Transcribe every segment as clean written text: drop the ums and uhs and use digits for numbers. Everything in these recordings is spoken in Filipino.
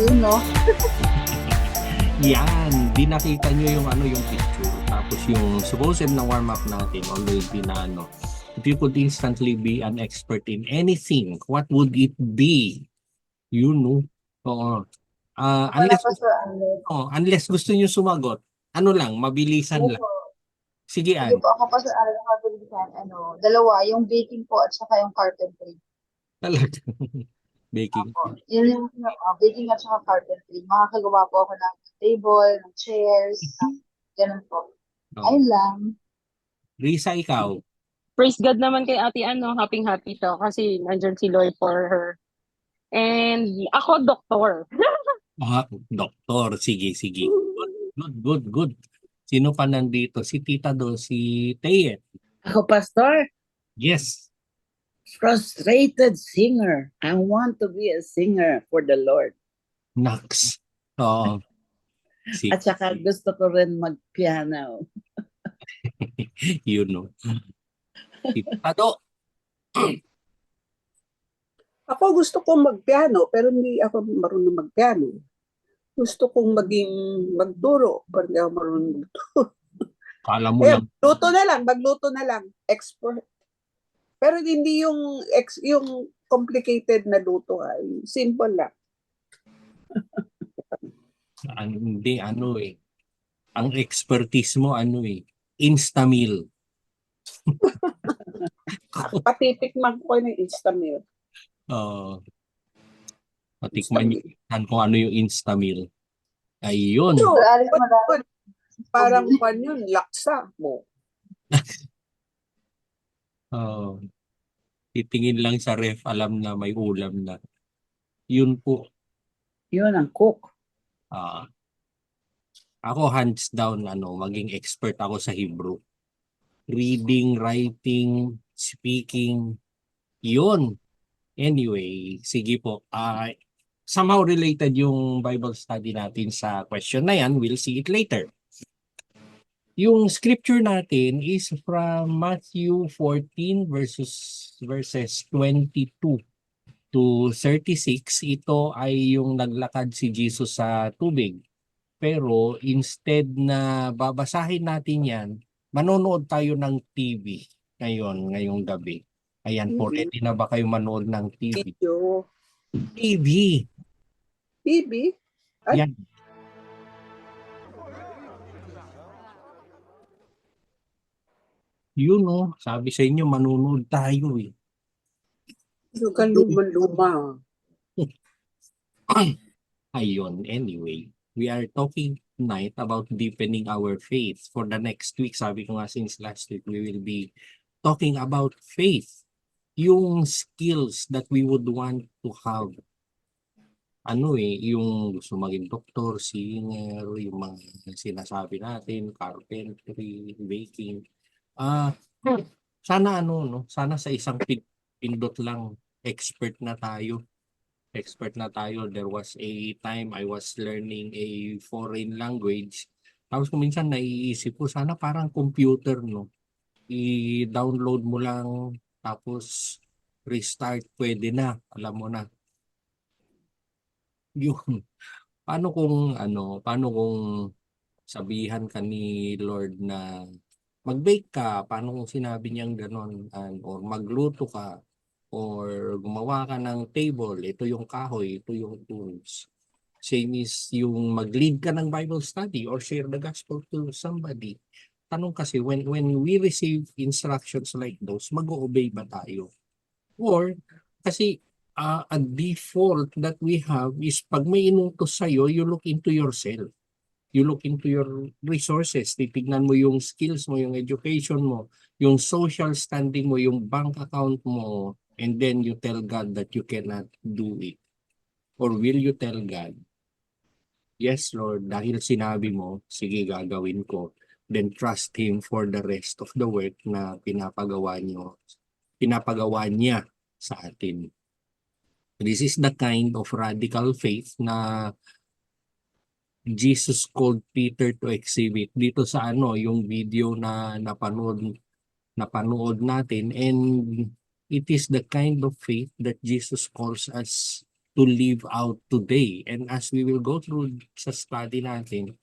yun, no? Yan, di nakita nyo yung yung picture. Tapos yung supposed na warm-up natin, already na if you could instantly be an expert in anything, what would it be? You know? Oo. Wala pa sa ano. Unless gusto nyo sumagot, lang, mabilisan lang. Sige, Sige Ann. po, ako pa sa ano, nakabilisan, dalawa, yung baking po at saka yung carpentry. Talaga. Baking. Po. Yun yung baking at saka carpentry. Makakagawa po ako ng table, ng chairs, ganun po. Oh. Ayun lang. Risa, ikaw? Praise God naman kay Ate happy siya kasi nandyan si Lord for her. And ako, doktor. Doktor. Sige, sige. Good. Sino pa nandito? Si Tita Do, si Teye. Ako, Pastor, Yes. frustrated singer. I want to be a singer for the Lord. Nax. Oo. Sige. At saka gusto ko rin mag-piano. You know. Tita Do. Ako gusto kong magpiano, pero hindi ako marunong magpiano. Gusto kong magturo, pero hindi ako marunong magturo. Kala mo lang. Magluto na lang, expert. Pero hindi yung complicated na luto, ay simple lang. Hindi, ang expertise mo, Instamil. Patitikman ko ng Instamil. Patikman niyo kung ano yung Instamil. Ayun. So, Marami. parang yun, laksa mo. Titingin lang sa ref, alam na may ulam na. Yun po. Yun ang cook. Ako hands down, maging expert ako sa Hebrew. Reading, writing, speaking, yun. Anyway, sige po. Somehow related yung Bible study natin sa question na yan. We'll see it later. Yung scripture natin is from Matthew 14 verses 22 to 36. Ito ay yung naglakad si Jesus sa tubig. Pero instead na babasahin natin yan, manonood tayo ng TV ngayong gabi. Ayan po, ready na ba kayo manood ng TV? Video. TV. TV? Ay. Yan. Yun sabi sa inyo, manonood tayo eh. Yung luma. Ayun, anyway, we are talking tonight about deepening our faith. For the next week, sabi ko nga since last week, we will be talking about faith. Yung skills that we would want to have. Yung gusto maging doktor, singer, yung mga sinasabi natin, carpentry, baking. Sana sana sa isang pindot lang expert na tayo. There was a time I was learning a foreign language. Tapos kung minsan naiisip ko, sana parang computer, I-download mo lang, tapos restart, pwede na, alam mo na. Yun. Paano kung sabihan ka ni Lord na mag-bake ka, paano kung sinabi niyang ganon, or magluto ka, or gumawa ka ng table, ito yung kahoy, ito yung tools. Same is yung mag-lead ka ng Bible study or share the gospel to somebody. Tanong kasi, when we receive instructions like those, mag-o-obey ba tayo? Or, kasi a default that we have is pag may inutos sa'yo, you look into yourself. You look into your resources. Titignan mo yung skills mo, yung education mo, yung social standing mo, yung bank account mo, and then you tell God that you cannot do it. Or will you tell God, yes Lord, dahil sinabi mo, sige gagawin ko. Then trust Him for the rest of the work na pinapagawa niya sa atin. This is the kind of radical faith na Jesus called Peter to exhibit dito sa yung video na napanood natin, and it is the kind of faith that Jesus calls us to live out today. And as we will go through sa study natin,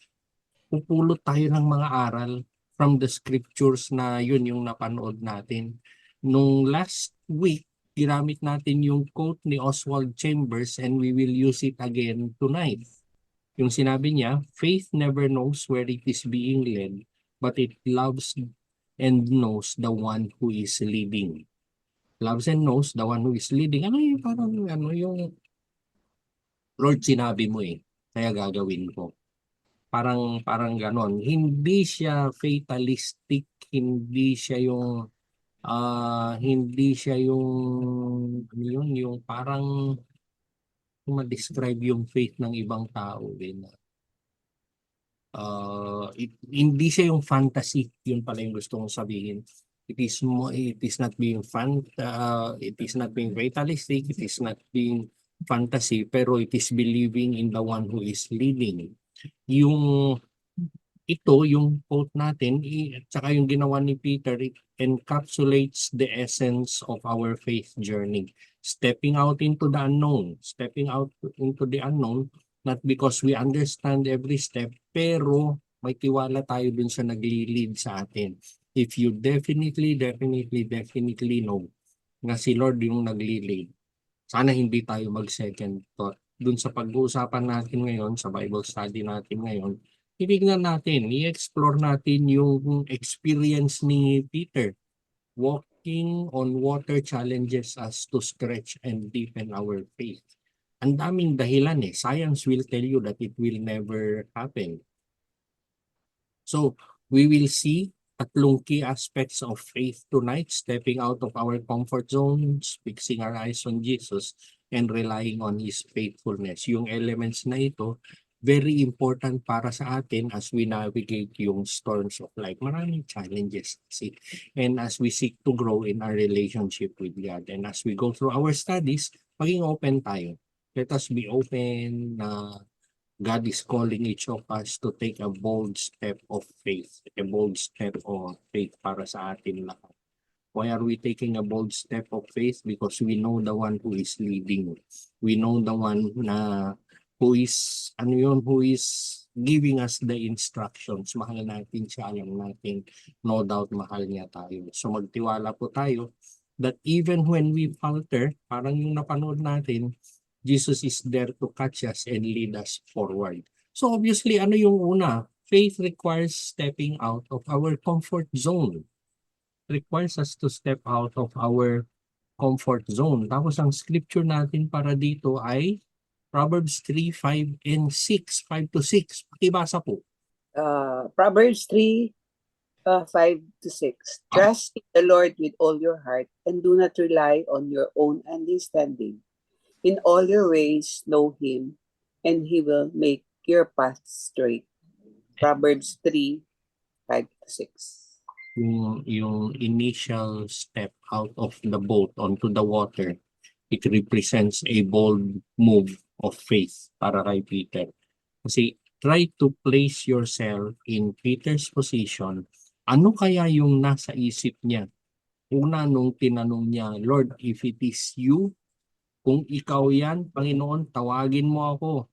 pupulot tayo ng mga aral from the scriptures na yun yung napanood natin. Nung last week, ginamit natin yung quote ni Oswald Chambers and we will use it again tonight. Yung sinabi niya, faith never knows where it is being led, but it loves and knows the one who is leading. Loves and knows the one who is leading. Ano yung parang ano yung Lord sinabi mo kaya gagawin ko. Parang ganon. Hindi siya fatalistic, hindi siya yung ano yun, yung parang ma-describe yung faith ng ibang tao din. Hindi siya yung fantasy, yun pala yung gusto kong sabihin. It is not being it is not being fatalistic, it is not being fantasy, pero it is believing in the one who is leading. Yung quote natin, at saka yung ginawa ni Peter, it encapsulates the essence of our faith journey. Stepping out into the unknown, not because we understand every step, pero may tiwala tayo dun sa nagli-lead sa atin. If you definitely know na si Lord yung nagli-lead, sana hindi tayo mag-second thought. Dun sa pag-uusapan natin ngayon, sa Bible study natin ngayon, titignan natin, i-explore natin yung experience ni Peter. Walking on water challenges us to stretch and deepen our faith. Ang daming dahilan Science will tell you that it will never happen. So, we will see tatlong key aspects of faith tonight, stepping out of our comfort zones, fixing our eyes on Jesus, and relying on His faithfulness. Yung elements na ito, very important para sa atin as we navigate yung storms of life. Maraming challenges kasi. And as we seek to grow in our relationship with God. And as we go through our studies, maging open tayo. Let us be open na God is calling each of us to take a bold step of faith. A bold step of faith para sa atin lahat. Why are we taking a bold step of faith? Because we know the one who is leading. We know the one who is giving us the instructions. Mahal natin siya, alam natin, no doubt mahal niya tayo. So magtiwala po tayo that even when we falter, parang yung napanood natin, Jesus is there to catch us and lead us forward. So obviously, ano yung una? Faith requires stepping out of our comfort zone. Requires us to step out of our comfort zone. Tapos ang scripture natin para dito ay Proverbs 3, 5, and 6. 5 to 6. Pakibasa po. Proverbs 3, 5 to 6. Trust in the Lord with all your heart and do not rely on your own understanding. In all your ways, know Him, and He will make your path straight. Proverbs 3, 5 to 6. Yung initial step out of the boat onto the water, it represents a bold move of faith para kay Peter. Kasi try to place yourself in Peter's position. Ano kaya yung nasa isip niya? Una nung tinanong niya, Lord, if it is you, kung ikaw yan, Panginoon, tawagin mo ako.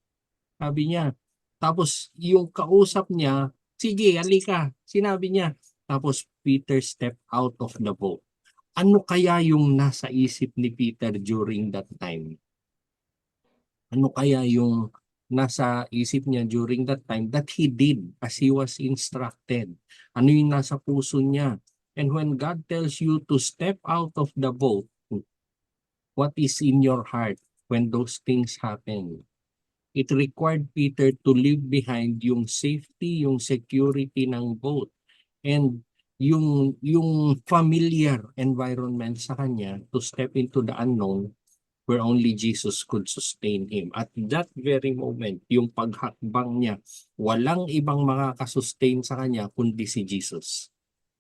Sabi niya. Tapos yung kausap niya, sige, halika. Sinabi niya. Tapos Peter stepped out of the boat. Ano kaya yung nasa isip ni Peter during that time? Ano kaya yung nasa isip niya during that time that he did as he was instructed? Ano yung nasa puso niya? And when God tells you to step out of the boat, what is in your heart when those things happen? It required Peter to leave behind yung safety, yung security ng boat, and yung familiar environment sa kanya to step into the unknown where only Jesus could sustain him. At that very moment, yung paghakbang niya, walang ibang makakasustain sa kanya kundi si Jesus.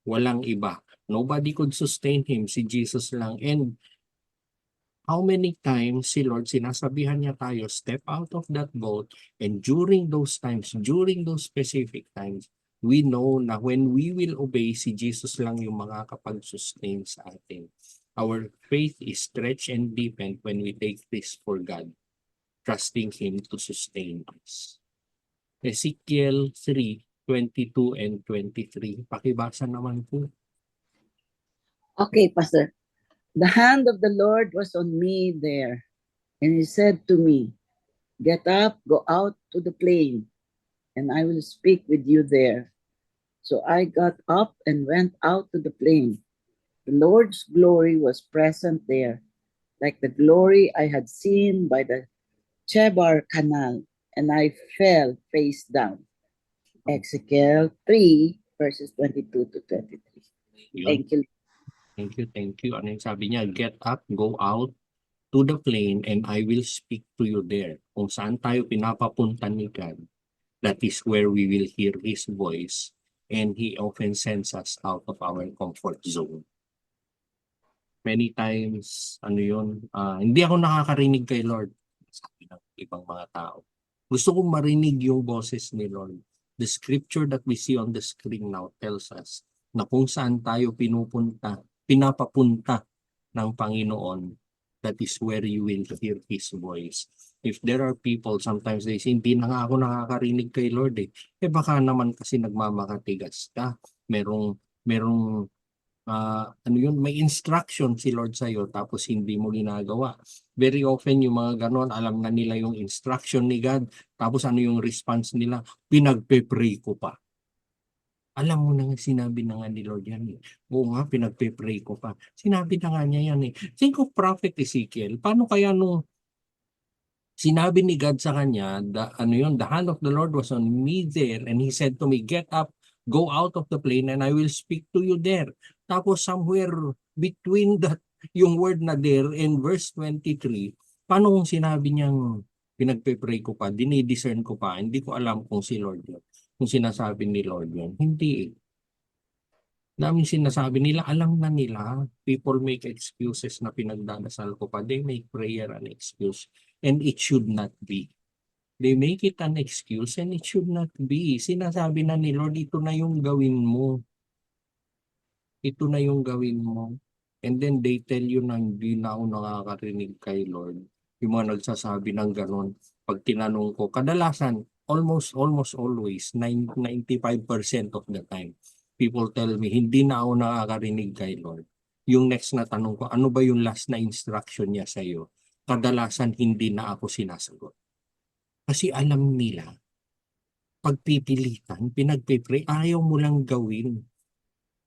Walang iba. Nobody could sustain him, si Jesus lang. And how many times si Lord sinasabihan niya tayo, step out of that boat, and during those times, during those specific times, we know na when we will obey, si Jesus lang yung makakapag-sustain sa atin. Our faith is stretched and deepened when we take this for God. trusting Him to sustain us. Ezekiel 3:22 and 23. Pakibasa naman po. Okay, Pastor. The hand of the Lord was on me there, and he said to me, "Get up, go out to the plain, and I will speak with you there." So I got up and went out to the plain. The Lord's glory was present there, like the glory I had seen by the Chebar Canal, and I fell face down. Ezekiel 3, verses 22 to 23. Yun. Thank you. Thank you. Ano yung sabi niya? Get up, go out to the plain, and I will speak to you there. Kung saan tayo pinapapunta ni God, that is where we will hear His voice, and He often sends us out of our comfort zone. Many times, hindi ako nakakarinig kay Lord, sabi ng ibang mga tao. Gusto kong marinig yung boses ni Lord. The scripture that we see on the screen now tells us na kung saan tayo pinapapunta ng Panginoon, that is where you will hear His voice. If there are people, sometimes they say, hindi na nga ako nakakarinig kay Lord eh. Baka naman kasi nagmamakatigas ka. Merong may instruction si Lord sa'yo tapos hindi mo ginagawa. Very often yung mga ganon, alam na nila yung instruction ni God, tapos ano yung response nila? Pinagpe-pray ko pa. Alam mo na nga, sinabi na nga ni Lord yan eh. Oo nga, pinagpe-pray ko pa. Sinabi na nga niya yan eh. Think of Prophet Ezekiel. Paano kaya nung sinabi ni God sa kanya, the hand of the Lord was on me there, and He said to me, get up, go out of the plain, and I will speak to you there. Tapos somewhere between that, yung word na there and verse 23, paano kung sinabi niyang pinagpe-pray ko pa, dinidiscern ko pa, hindi ko alam kung si Lord yun. Kung sinasabi ni Lord yun. Hindi eh. Daming sinasabi nila, alam na nila. People make excuses na pinagdadasal ko pa. They make prayer an excuse. And it should not be. They make it an excuse and it should not be. Sinasabi na ni Lord, ito na yung gawin mo. Ito na yung gawin mo. And then they tell you na hindi na ako nakakarinig kay Lord. Yung mga nagsasabi ng ganon. Pag tinanong ko, kadalasan, almost always, 95% of the time, people tell me, hindi na ako nakakarinig kay Lord. Yung next na tanong ko, ano ba yung last na instruction niya sa'yo? Kadalasan, hindi na ako sinasagot. Kasi alam nila, pagpipilitan, pinagpipray, ayaw mo lang gawin.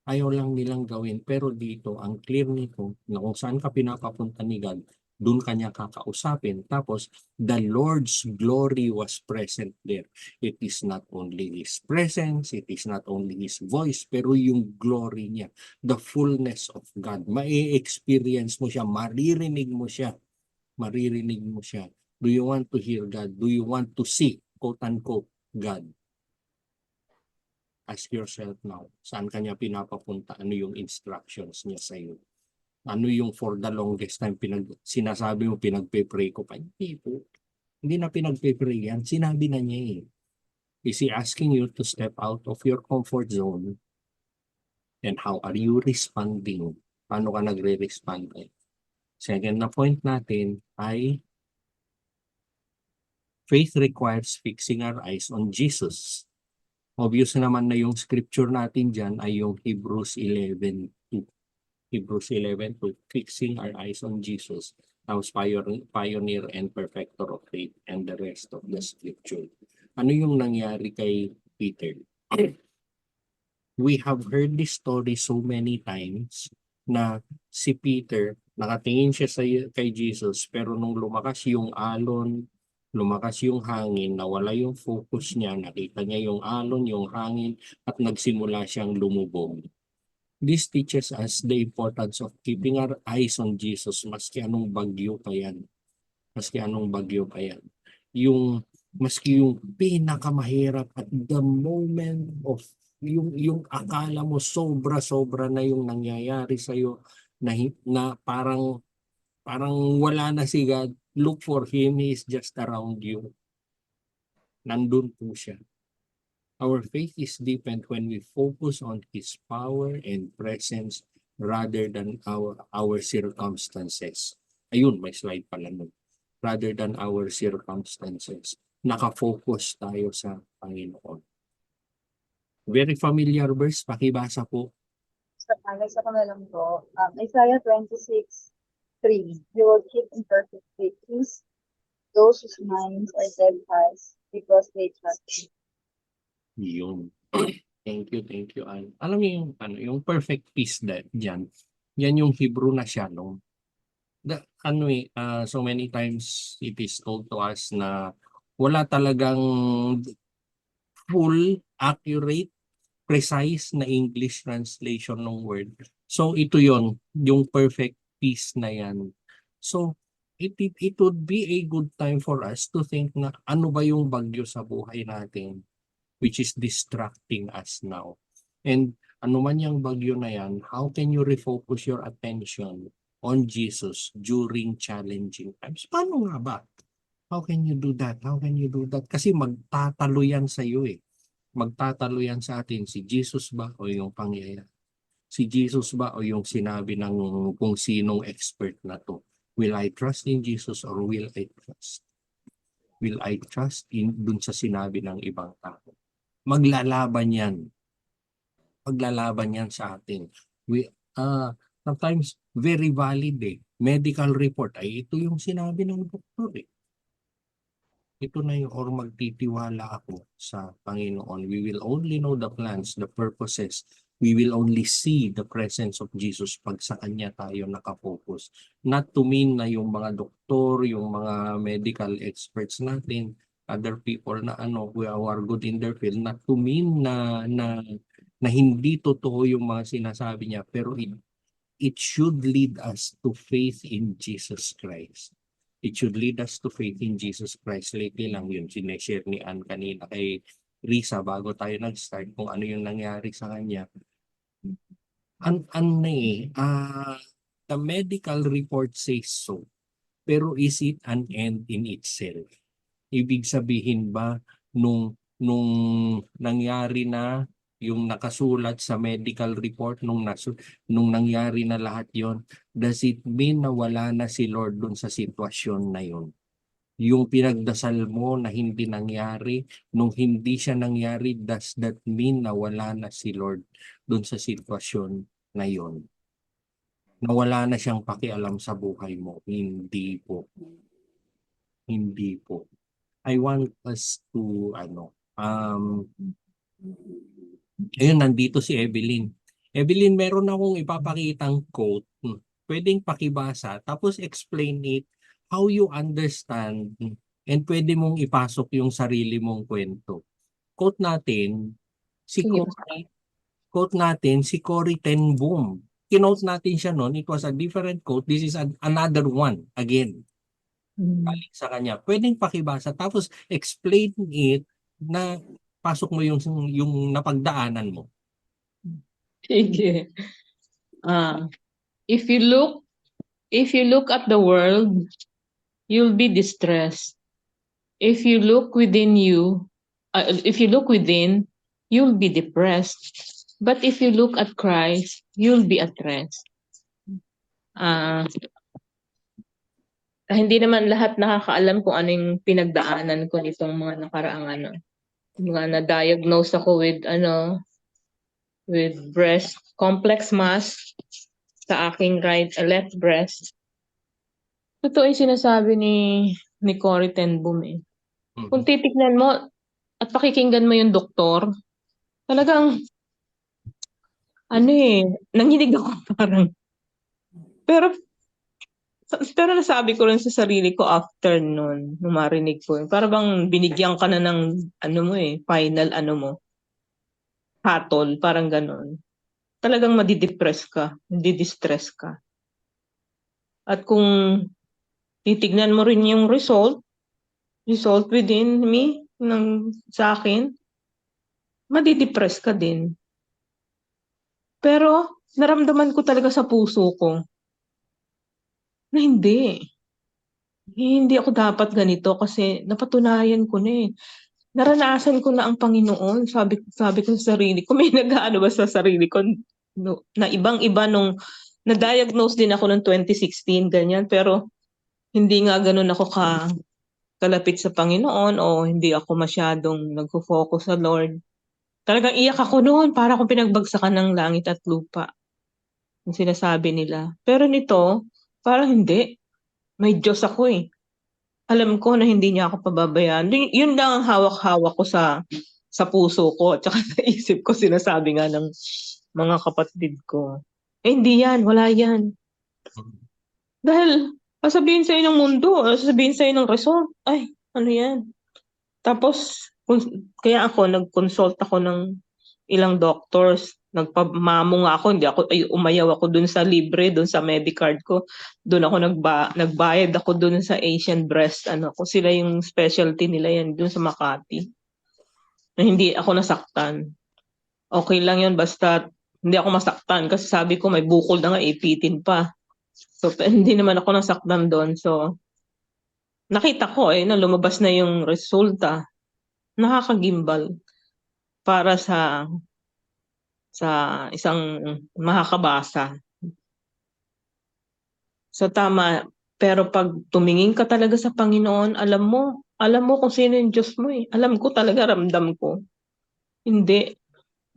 Ayaw lang nilang gawin. Pero dito, ang clear nito, na kung saan ka pinapapunta ni God, doon kanya kakausapin. Tapos, the Lord's glory was present there. It is not only His presence, it is not only His voice, pero yung glory niya, the fullness of God. Mai-experience mo siya, maririnig mo siya. Maririnig mo siya. Do you want to hear God? Do you want to see, quote-unquote, God? Ask yourself now, saan kanya pinapapunta? Ano yung instructions niya sa iyo? Ano yung for the longest time sinasabi mo, pinagpe-pray ko pa? Hindi po. Hindi na pinagpe-pray yan. Sinabi na niya eh. Is He asking you to step out of your comfort zone? And how are you responding? Paano ka nagre-respond? Second na point natin ay faith requires fixing our eyes on Jesus. Obvious naman na yung scripture natin dyan ay yung Hebrews 11:2. Hebrews 11:2, fixing our eyes on Jesus, Tapos pioneer and perfecter of faith, and the rest of the scripture. Ano yung nangyari kay Peter? We have heard this story so many times na si Peter, nakatingin siya kay Jesus, pero nung lumakas yung alon, lumakas yung hangin, nawala yung focus niya, nakita niya yung alon, yung hangin, at nagsimula siyang lumubog. This teaches us the importance of keeping our eyes on Jesus, maski anong bagyo pa yan. Maski anong bagyo pa yan. Maski yung pinakamahirap at the moment of yung akala mo sobra-sobra na yung nangyayari sa'yo, na parang wala na si God, look for Him, He is just around you. Nandun po siya. Our faith is deepened when we focus on His power and presence rather than our circumstances. Ayun, may slide pala nun. rather than our circumstances. Nakafocus tayo sa Panginoon. Very familiar verse, pakibasa po. Nasa ko na lang po. Isaiah 26:3. You will keep in perfect peace those whose minds are steadfast because they trust you. Yun. Thank you, Ann. Alam mo yung, yung perfect peace dyan, yan yung Hebrew na shalom. So many times it is told to us na wala talagang full, accurate, precise na English translation ng word. So ito yon, yung perfect peace na yan. So it would be a good time for us to think na ano ba yung bagyo sa buhay natin which is distracting us now. And ano man yung bagyo na yan, how can you refocus your attention on Jesus during challenging times? Paano nga ba? How can you do that? How can you do that? Kasi magtatalo yan sa iyo eh. Magtatalo yan sa atin. Si Jesus ba o yung pangyayari? Si Jesus ba o yung sinabi ng kung sinong expert na to? Will I trust in Jesus or will I trust? Will I trust in dun sa sinabi ng ibang tao? Maglalaban yan. Maglalaban yan sa atin. Sometimes very valid eh. Medical report ay ito yung sinabi ng doktor eh. Ito na yung or magtitiwala ako sa Panginoon. We will only know the plans, the purposes. We will only see the presence of Jesus pag sa Kanya tayo nakafocus. Not to mean na yung mga doktor, yung mga medical experts natin, other people na who are good in their field, not to mean na hindi totoo yung mga sinasabi niya, pero it should lead us to faith in Jesus Christ. It should lead us to faith in Jesus Christ. Lately lang yun, sineshare ni Ann kanina kay Risa bago tayo nag-start kung ano yung nangyari sa kanya. The medical report says so. Pero is it an end in itself? Ibig sabihin ba nung nangyari na yung nakasulat sa medical report nung nangyari na lahat yon, does it mean na wala na si Lord dun sa sitwasyon na yon? Yung pinagdasal mo na hindi nangyari, nung hindi siya nangyari, does that mean na wala na si Lord dun sa sitwasyon na yon? Na wala na siyang pakialam sa buhay mo? Hindi po. Hindi po. I want us to ayun, nandito si Evelyn. Evelyn, meron akong ipapakitang quote. Pwedeng pakibasa, tapos explain it how you understand and pwede mong ipasok yung sarili mong kwento. Quote natin, si Corrie ten Boom. Kinote natin siya noon. It was a different quote. This is another one again. Balik sa kanya. Pwedeng pakibasa, tapos explain it na pasok mo yung napagdaanan mo. Sige. If you look at the world, you'll be distressed. If you look within, you'll be depressed. But if you look at Christ, you'll be at rest. Hindi naman lahat nakakaalam kung ano yung pinagdaanan ko nitong mga nakaraang mga na-diagnose ako with breast complex mass sa aking left breast. Totoo yung sinasabi ni Corrie ten Boom eh. Kung titignan mo at pakikinggan mo yung doktor, talagang nanginig ako parang. Pero nasabi ko rin sa sarili ko after nung marinig ko. Para bang binigyan ka na ng final hatol, parang ganun. Talagang madidepress ka, didistress ka. At kung titignan mo rin yung result within me, sa akin, madidepress ka din. Pero naramdaman ko talaga sa puso ko na hindi ako dapat ganito kasi napatunayan ko na eh. Naranasan ko na ang Panginoon. Sabi ko sa sarili ko, may nag-aano ba sa sarili ko na ibang-iba nung na-diagnose din ako noong 2016, ganyan. Pero hindi nga ganun ako kalapit sa Panginoon o hindi ako masyadong nagfo-focus sa Lord. Talagang iyak ako noon para akong pinagbagsakan ng langit at lupa. Yung sinasabi nila. Pero nito, parang hindi. May Diyos ako eh. Alam ko na hindi niya ako pababayaan. Yun lang ang hawak-hawak ko sa puso ko at saka sa isip ko, sinasabi nga ng mga kapatid ko. Eh hindi yan, wala yan. Dahil sasabihin sa'yo ng mundo, sasabihin sa'yo ng resort, ay, ano yan. Tapos, kaya ako, nag-consult ako ng ilang doctors. Nagpamamo nga ako, umayaw ako dun sa libre, dun sa Medicard ko. Dun ako nagbayad ako dun sa Asian Breast, kung sila yung specialty nila yan, dun sa Makati. Na hindi ako nasaktan. Okay lang yun, basta hindi ako masaktan kasi sabi ko may bukol na nga, ipitin pa. So, hindi naman ako nasaktan doon. So, nakita ko na lumabas na yung resulta. Nakakagimbal para sa isang makakabasa. So, tama. Pero pag tumingin ka talaga sa Panginoon, alam mo kung sino yung Diyos mo eh. Alam ko talaga, ramdam ko. Hindi.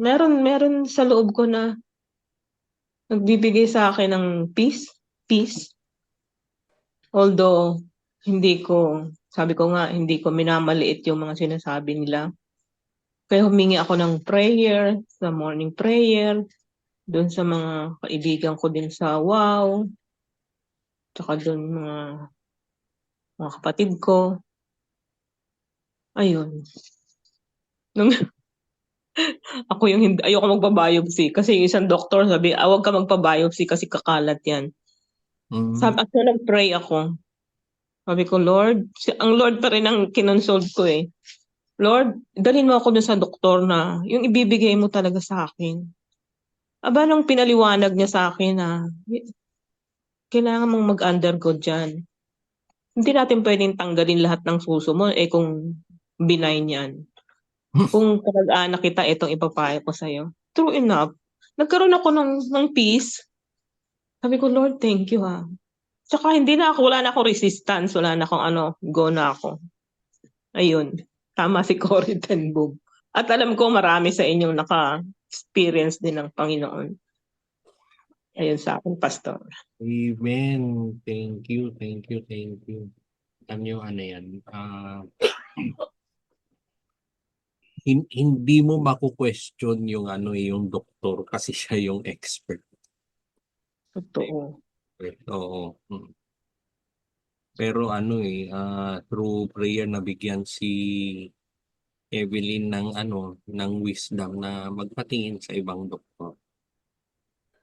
Meron sa loob ko na nagbibigay sa akin ng peace. Although, sabi ko nga, hindi ko minamaliit yung mga sinasabi nila. Kaya humingi ako ng prayer, sa morning prayer, doon sa mga kaibigan ko din sa WOW, tsaka doon mga kapatid ko. Ayun. Ako yung ayoko magpa-biopsy kasi yung isang doktor sabi, huwag ka magpa-biopsy kasi kakalat yan. Sabi ako, nag-pray ako. Sabi ko, Lord, ang Lord pa rin ang kinonsult ko eh. Lord, dalhin mo ako dun sa doktor na yung ibibigay mo talaga sa akin. Aba, nung pinaliwanag niya sa akin na kailangan mong mag-undergo dyan. Hindi natin pwedeng tanggalin lahat ng suso mo kung benign yan. Kung kamag-anak kita, itong ipapayo ko sa'yo. True enough. Nagkaroon ako ng peace. Sabi ko, Lord, thank you ha. Tsaka wala na akong resistance, wala na akong go na ako. Ayun. Tama si Cory Ten Boom. At alam ko marami sa inyong naka-experience din ng Panginoon. Ayun sa akin, Pastor. Amen. Thank you. Ano yan? Hindi mo maku-question yung yung doktor kasi siya yung expert. Totoo. Oo. Pero through prayer nabigyan si Evelyn ng wisdom na magpatingin sa ibang doktor.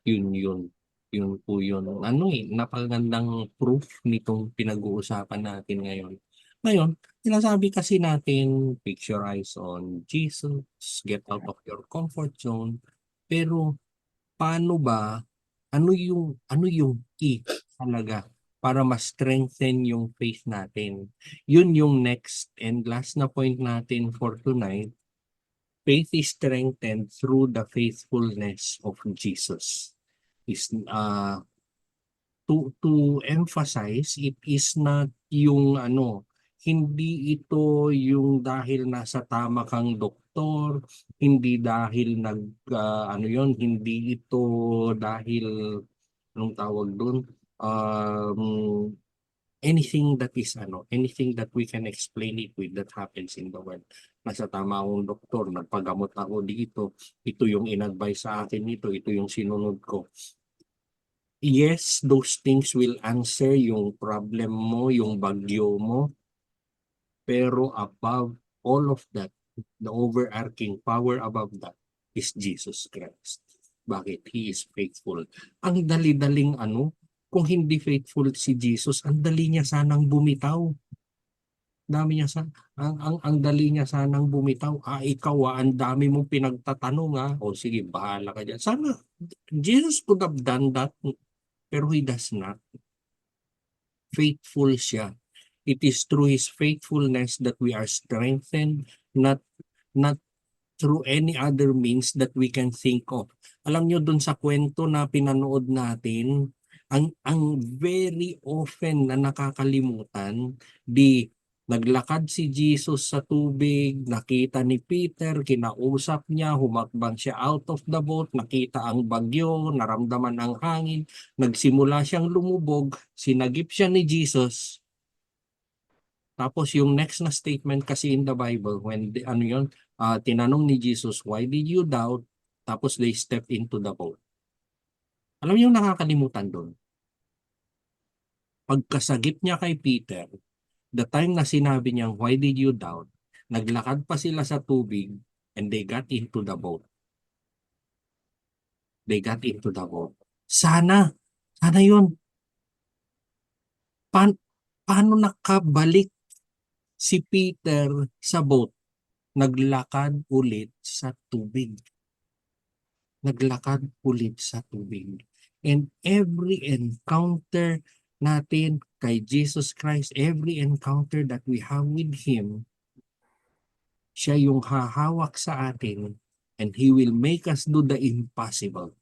Yun po yun. Napakagandang proof nitong pinag-uusapan natin ngayon. Ngayon, sinasabi kasi natin, fix your eyes on Jesus, get out of your comfort zone. Pero paano ba, ano yung key talaga para ma-strengthen yung faith natin? Yun yung next and last na point natin for tonight. Faith is strengthened through the faithfulness of Jesus. To emphasize, it is not yung hindi ito yung dahil nasa tama kang doktor, hindi dahil hindi ito dahil anong tawag doon, anything that we can explain it with that happens in the world. Nasa tama akong doktor, nagpagamot ako dito, ito yung in-advise sa akin nito, ito yung sinunod ko. Yes, those things will answer yung problem mo, yung bagyo mo. Pero above all of that, the overarching power above that is Jesus Christ. Bakit? He is faithful. Ang dali-daling kung hindi faithful si Jesus, ang dali niya sanang bumitaw. Ang dali niya sanang bumitaw. Ikaw ang dami mong pinagtatanong O sige, bahala ka dyan. Sana, Jesus could have done that. Pero He does not. Faithful siya. It is through His faithfulness that we are strengthened, not through any other means that we can think of. Alam nyo dun sa kwento na pinanood natin, Ang very often na nakakalimutan, di naglakad si Jesus sa tubig, nakita ni Peter, kinausap niya, humakbang siya out of the boat, nakita ang bagyo, naramdaman ang hangin, nagsimula siyang lumubog, sinagip siya ni Jesus. Tapos yung next na statement kasi in the Bible, when tinanong ni Jesus, why did you doubt? Tapos they stepped into the boat. Alam niyo yung nakakalimutan doon? Pagkasagip niya kay Peter, the time na sinabi niyang, why did you doubt? Naglakad pa sila sa tubig and they got into the boat. They got into the boat. Sana yun. Paano nakabalik si Peter sa boat? Naglakad ulit sa tubig. Naglakad ulit sa tubig. And every encounter natin kay Jesus Christ, every encounter that we have with Him, siya yung hahawak sa atin and He will make us do the impossible.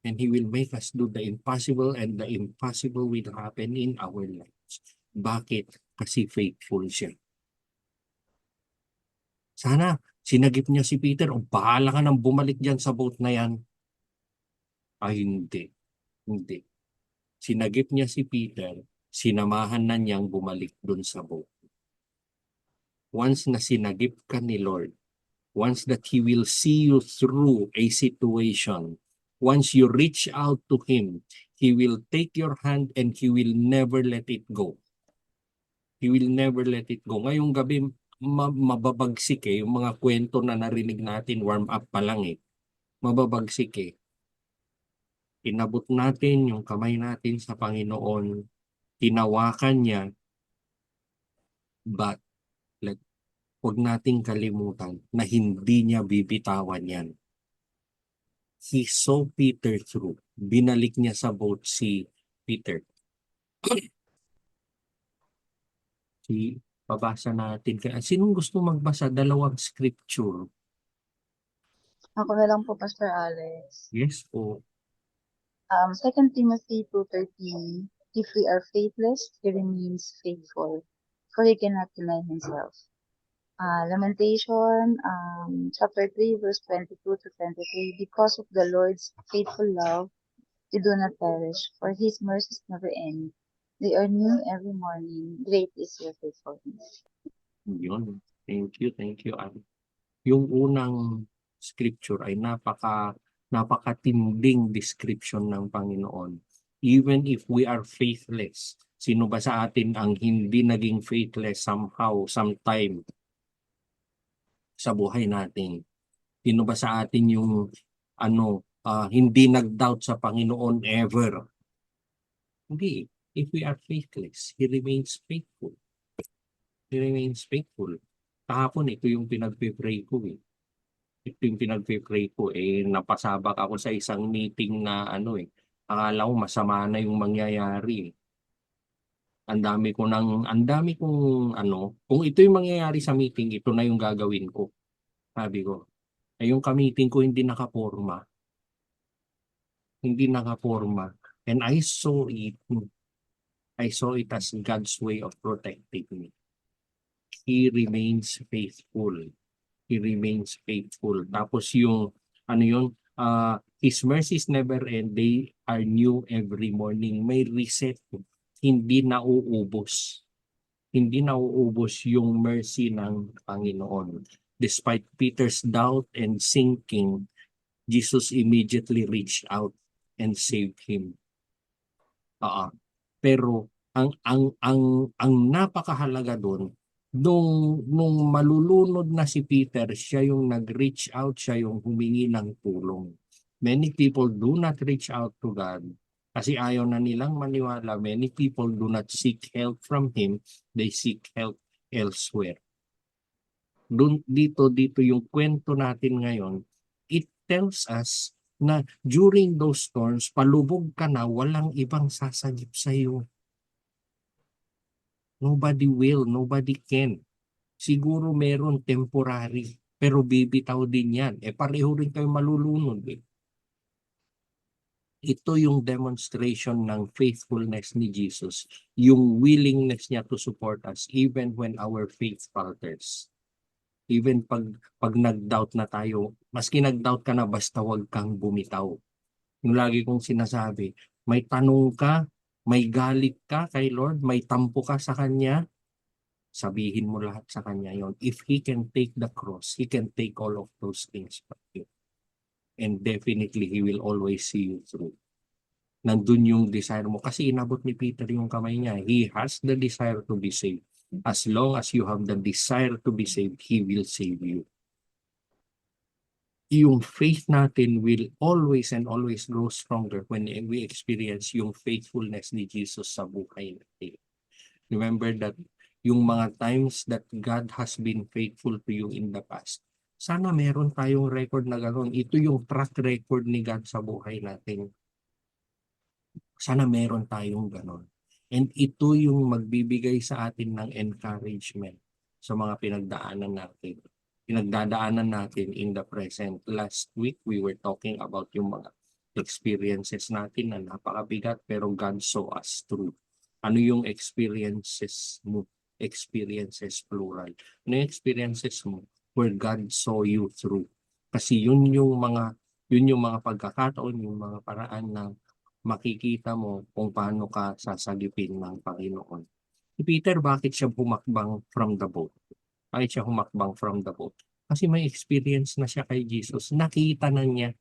And He will make us do the impossible and the impossible will happen in our lives. Bakit? Kasi faithful siya. Sana sinagip niya si Peter, o bahala ka nang bumalik dyan sa boat na yan. Ay hindi. Hindi. Sinagip niya si Peter, sinamahan na niyang bumalik dun sa boat. Once na sinagip ka ni Lord, once that He will see you through a situation, once you reach out to Him, He will take your hand and He will never let it go. He will never let it go. Ngayong gabi, mababagsik yung mga kwento na narinig natin, warm up pa lang mababagsik Inabot natin yung kamay natin sa Panginoon, tinawakan niya, but huwag nating kalimutan na hindi niya bibitawan yan. He saw Peter through. Binalik niya sa boat si Peter. Pabasa natin. Sinong gusto magbasa? Dalawang scripture. Ako na lang po, Pastor Alex. Yes po. 2 Timothy 2:13, if we are faithless, He remains faithful, for He cannot deny Himself. Lamentation, chapter 3, verse 22 to 23, because of the Lord's faithful love, we do not perish, for His mercies never end. They are new every morning. Great is your faithfulness. Yun. Thank you. Yung unang scripture ay napakatinding description ng Panginoon. Even if we are faithless, sino ba sa atin ang hindi naging faithless somehow, sometime sa buhay natin? Sino ba sa atin yung hindi nag-doubt sa Panginoon ever? Hindi. If we are faithless, He remains faithful. He remains faithful. Kahapon ito yung pinagpe-pray ko Ito yung pinagpe-pray ko napasabak ako sa isang meeting na akala ko masama na yung mangyayari. Ang dami kong kung ito yung mangyayari sa meeting, ito na yung gagawin ko. Sabi ko, yung ka-meeting ko hindi nakaporma. And I saw it as God's way of protecting me. He remains faithful. He remains faithful. Tapos yung His mercies never end. They are new every morning. May reset. Hindi nauubos. Hindi nauubos yung mercy ng Panginoon. Despite Peter's doubt and sinking, Jesus immediately reached out and saved him. Pero ang napakahalaga doon, nung malulunod na si Peter, siya yung nag-reach out, siya yung humingi ng tulong. Many people do not reach out to God kasi ayaw na nilang maniwala. Many people do not seek help from Him, they seek help elsewhere. Dito yung kwento natin ngayon, it tells us na during those storms, palubog ka na, walang ibang sasagip sa iyo. Nobody will, nobody can. Siguro meron temporary, pero bibitaw din yan. Pareho rin kayo malulunod. ito yung demonstration ng faithfulness ni Jesus, yung willingness niya to support us even when our faith falters. Even pag nag-doubt na tayo, maski nag-doubt ka na, basta wag kang bumitaw. Yung lagi kong sinasabi, may tanong ka, may galit ka kay Lord, may tampo ka sa Kanya, sabihin mo lahat sa Kanya yon. If He can take the cross, He can take all of those things from you. And definitely, He will always see you through. Nandun yung desire mo. Kasi inabot ni Peter yung kamay niya. He has the desire to be saved. As long as you have the desire to be saved, He will save you. Yung faith natin will always and always grow stronger when we experience yung faithfulness ni Jesus sa buhay natin. Remember that yung mga times that God has been faithful to you in the past, sana meron tayong record na gano'n. Ito yung track record ni God sa buhay natin. Sana meron tayong gano'n. And ito yung magbibigay sa atin ng encouragement sa mga pinagdadaanan natin in the present. Last week, we were talking about yung mga experiences natin na napakabigat pero God saw us through. Ano yung experiences mo? Experiences plural. Ano yung experiences mo where God saw you through? Kasi yun yung mga pagkakataon, yung mga paraan na makikita mo kung paano ka sasagipin ng Panginoon. Si Peter, bakit siya humakbang from the boat? Bakit siya humakbang from the boat? Kasi may experience na siya kay Jesus. Nakita na niya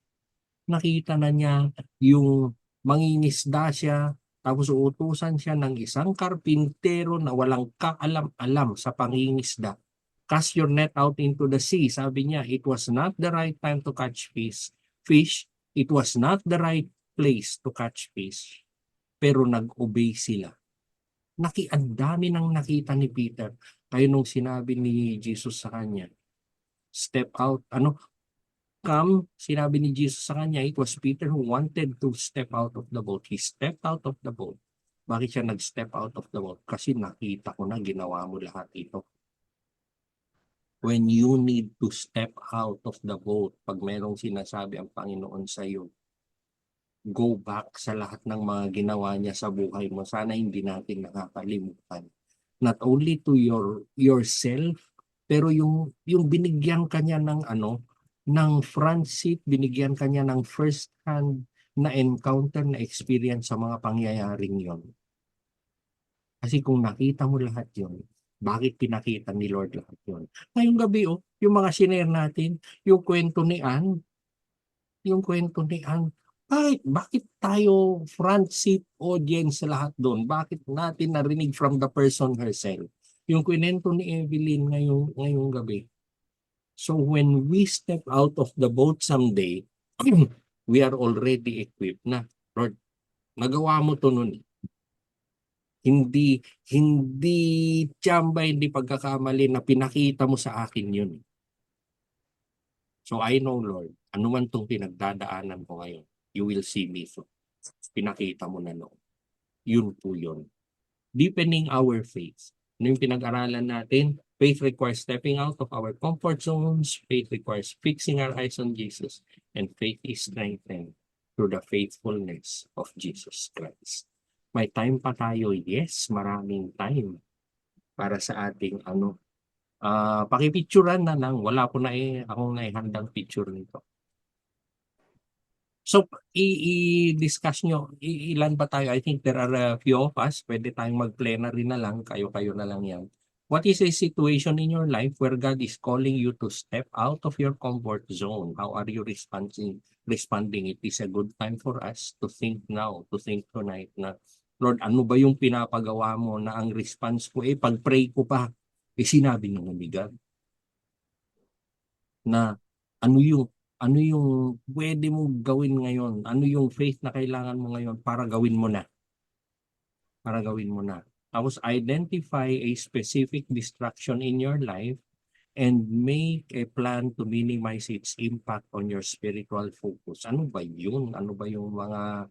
yung mangingisda siya, tapos uutusan siya ng isang karpintero na walang kaalam-alam sa pangingisda. Cast your net out into the sea. Sabi niya, it was not the right time to catch fish. It was not the right place to catch fish, pero nag-obey sila. Ang dami nang nakita ni Peter. Kaya nung sinabi ni Jesus sa kanya, step out, come, sinabi ni Jesus sa kanya, it was Peter who wanted to step out of the boat. He stepped out of the boat. Bakit siya nag-step out of the boat? Kasi nakita ko na ginawa mo lahat ito. When you need to step out of the boat, pag merong sinasabi ang Panginoon sa iyo, go back sa lahat ng mga ginawa niya sa buhay mo. Sana hindi natin nakakalimutan. Not only to yourself, pero yung binigyan kanya ng front seat, binigyan kanya ng first hand na encounter, na experience sa mga pangyayaring yon. Kasi kung nakita mo lahat yon, bakit pinakita ni Lord lahat yon? Ngayong gabi, yung mga sinare natin, yung kwento ni Ann, bakit tayo front seat audience sa lahat doon? Bakit natin narinig from the person herself? Yung kwento ni Evelyn ngayong gabi. So when we step out of the boat someday, we are already equipped na. Lord, nagawa mo to nun. Hindi tsamba, hindi pagkakamali na pinakita mo sa akin yun. So I know, Lord, ano man tong pinagdadaanan ko ngayon, you will see me through. Pinakita mo na noon. Yun po yun. Deepening our faith. Ano yung pinag-aralan natin? Faith requires stepping out of our comfort zones. Faith requires fixing our eyes on Jesus. And faith is strengthened through the faithfulness of Jesus Christ. May time pa tayo? Yes, maraming time para sa ating pakipicturan na lang. Wala po akong naihandang picture nito. So, i-discuss nyo, ilan ba tayo? I think there are a few of us. Pwede tayong mag-plenary na lang. Kayo na lang yan. What is a situation in your life where God is calling you to step out of your comfort zone? How are you responding? It is a good time for us to think now, to think tonight na, Lord, ano ba yung pinapagawa mo na ang response ko, pag-pray ko pa, sinabi ng God na ano yung pwede mong gawin ngayon? Ano yung faith na kailangan mo ngayon para gawin mo na? Tapos identify a specific distraction in your life and make a plan to minimize its impact on your spiritual focus. Ano ba yun? Ano ba yung mga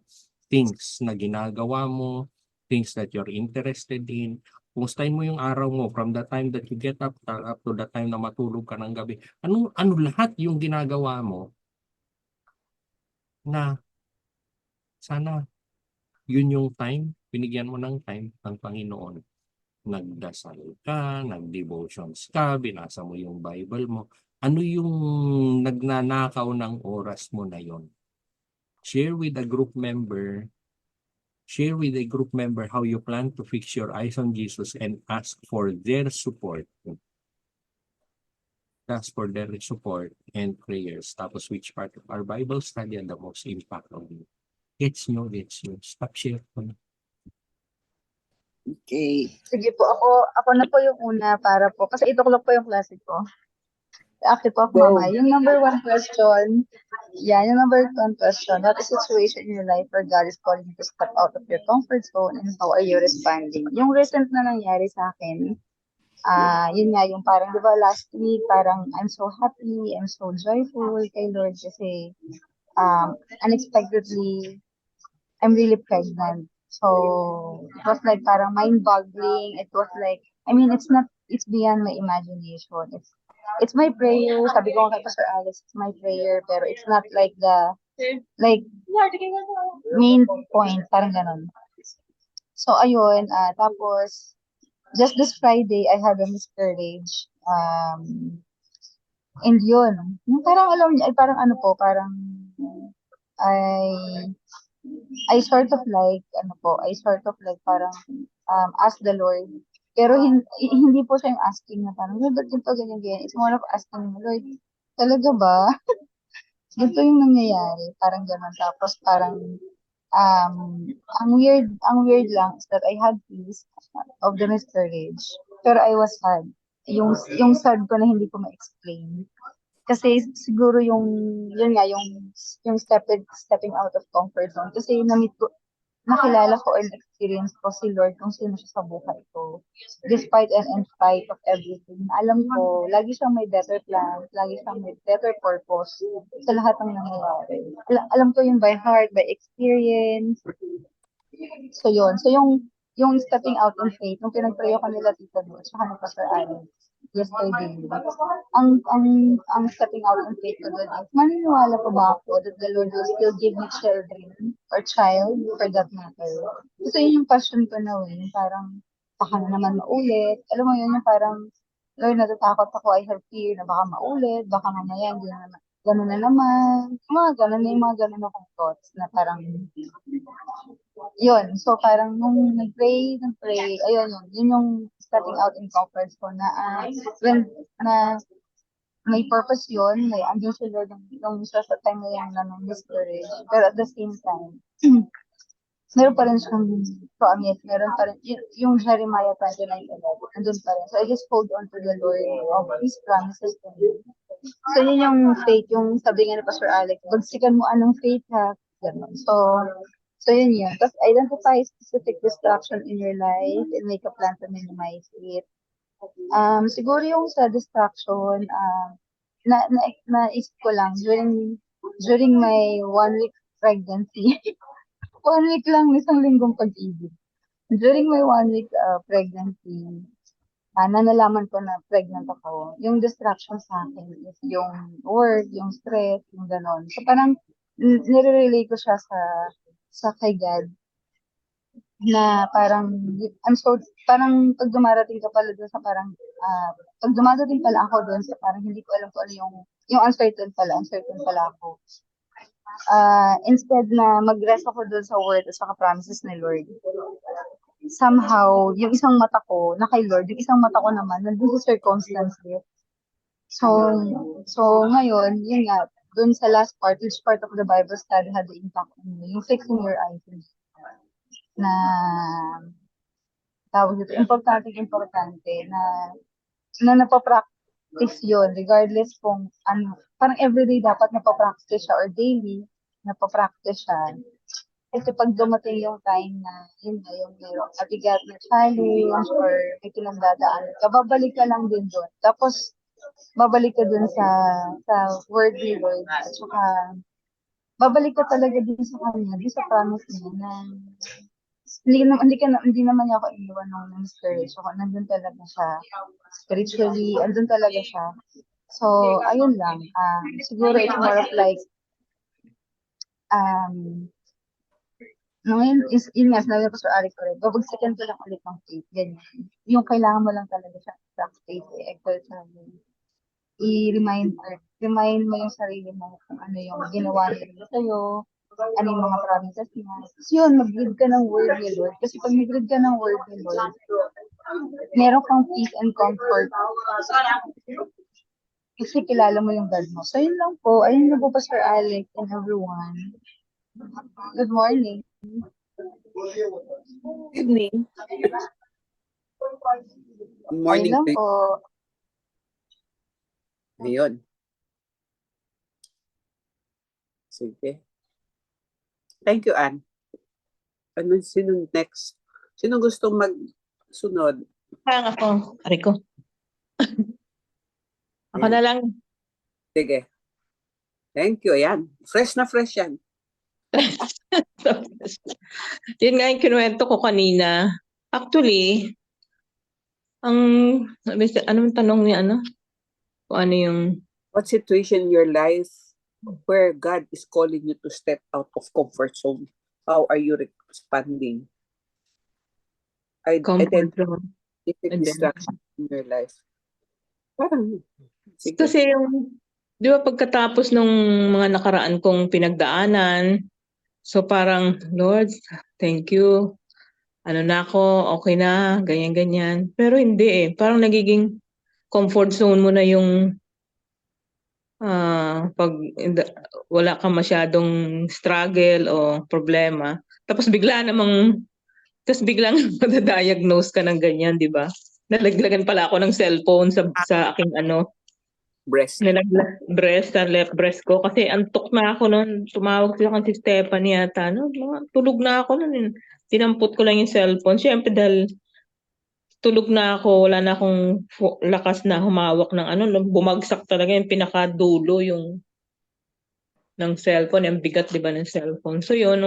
things na ginagawa mo, things that you're interested in? Kumustahin mo yung araw mo from the time that you get up to the time na matulog ka ng gabi. Ano lahat yung ginagawa mo na Sana yun yung time, binigyan mo ng time ng Panginoon. Nagdasal ka, nag-devotions ka, binasa mo yung Bible mo. Ano yung nagnanakaw ng oras mo na yon? Share with a group member, share with a group member how you plan to fix your eyes on Jesus and ask for their support. Ask for their support and prayers. Tapos which part of our Bible study had the most impact on you? Gets nyo. Stop share ko na. Okay. Sige po, ako na po yung una para po, kasi 8 o'clock po yung klase ko. Active po ako Go. mamaya. Yung number 1 question, yung number 1 question, what is the situation in your life where God is calling you to step out of your comfort zone and how are you responding? Yung recent na nangyari sa akin, yun nga, yung parang, di ba, last week, parang I'm so happy, I'm so joyful kay Lord kasi unexpectedly, I'm really pregnant. So, it was like parang mind-boggling. It was like, I mean, it's beyond my imagination. It's my prayer. Sabi ko kay Pastor Alex, it's my prayer, pero it's not like like, main point, parang ganon. So, ayun, tapos, just this Friday, I had a miscarriage. And yun, yung parang alam niyo, ay parang ano po, parang, I I sort of like, I sort of like parang ask the Lord. Pero hindi po siya yung asking na parang, Lord, ba't ganito, ganyan, ganyan. It's more of asking, Lord, talaga ba? Ganito yung nangyayari. Parang gano'n. Tapos parang, ang weird lang is that I had peace of the miscarriage. Pero I was sad. Yung sad ko na hindi ko ma-explain. Kasi siguro yun nga, yung stepping out of comfort zone. Kasi nakilala ko and experience ko si Lord kung sino siya sa buhay ko. Despite and in spite of everything, alam ko, lagi siyang may better plans, lagi siyang may better purpose sa lahat ng nangyayari. Alam ko yun by heart, by experience. So yun. So yung stepping out in faith, nung pinag-pray ako nila Tita Lu, at saka ni Pastor Alex, yesterday, ang stepping out in faith ko doon is, maniniwala pa ba ako that the Lord will still give me children or child for that matter? Kasi yun yung passion ko na yung parang baka na naman maulit. Alam mo yun, yung parang, Lord, natatakot ako, I have fear na baka maulit, baka mamaya hindi na naman, gano'n na naman. Yung mga ganun akong thoughts na parang, yun. So, parang nung nag-pray, ayun, yun yung stepping out in comfort ko na, when, na may purpose yun, may andun si Lord nung sa time na yung miscarriage. Pero at the same time, meron pa rin siyang promise, meron pa rin, yung Jeremiah 29:11, andun pa rin. So, I just hold on to the Lord of His promises to me. So, yun yung faith, yung sabi nga ni Pastor Alex, bagsikan mo anong faith ha, ganun. So yun yun. Tapos identify specific distraction in your life and make a plan to minimize it. Siguro yung sa distraction, naisip ko lang during my 1 week pregnancy. 1 week lang, isang linggong pag-ibig. During my 1 week pregnancy, na nalaman ko na pregnant ako, yung distraction sa akin is yung work, yung stress, yung ganon. So parang nire-relate ko siya sa kay God na parang parang pag dumarating ka pala doon sa parang pag dumadating pala ako doon sa parang hindi ko alam kung ano yung uncertain pala ako. Instead na mag-rest ako doon sa word at sa promises ni Lord, somehow yung isang mata ko na kay Lord, yung isang mata ko naman nandun sa circumstances. So ngayon, yun nga, dun sa last part, which part of the Bible study had the impact on me, yung fixing your eyes na tawag dito, importante na napapractice yun, regardless kung ano, parang everyday dapat napapractice siya or daily napapractice siya. Kasi pag dumating yung time na yun na yung mayroong mabigat na challenge or may pinagdadaan ka, babalik ka lang din doon. Tapos, babalik ka dun sa word ni Lord at saka babalik ka talaga din sa kanya, din sa promise niya na hindi naman niya ako iniwan nung miscarriage. So, nandun talaga siya. Spiritually, andun talaga siya. So, ayun lang. Siguro it's more of like, No, yun nga, sinabi ko sa Ari ko rin, babagsakan ko lang ulit ang faith, ganyan. Yung kailangan mo lang talaga siya, practice, i-exert sa remind mo yung sarili mo kung ano yung ginawa nila sa'yo, ano yung mga promises niya. Tapos yun, mag-read ka ng word ni Lord. Kasi pag nag-read ka ng word ni Lord, meron kang peace and comfort. Kasi kilala mo yung God mo. So yun lang po. Ayun na po, Pastor Alex and everyone. Good morning. Evening. Good Ayun morning lang to you. po. Ayun. Sige. Thank you, Ann. Sino next? Sino gustong magsunod? Parang ako, Rico. Ako na lang. Sige. Thank you. Ayan. Fresh na fresh yan. Yun nga yung kinuwento ko kanina. Actually, anong tanong niya, ano? Kung ano yung, What situation in your life where God is calling you to step out of comfort zone? How are you responding? comfort Identify zone. distraction in your life. Parang, sige. Kasi yung, di ba pagkatapos nung mga nakaraan kong pinagdaanan, so parang, Lord, thank you. Ano na ako, okay na, ganyan-ganyan. Pero hindi eh. Parang nagiging comfort zone mo na yung pag wala kang masyadong struggle o problema. Tapos biglang madadiagnose ka ng ganyan, di ba? Nalaglagan pala ako ng cellphone sa aking Breast. breast, sa left breast ko. Kasi antok na ako noon. Tumawag sila si Stephanie yata. Tulog na ako noon. Tinampot ko lang yung cellphone. Siyempre dahil tulog na ako, wala na akong lakas na humawak ng bumagsak talaga yung pinakadulo yung ng cellphone, yung bigat 'di ba ng cellphone. So yun,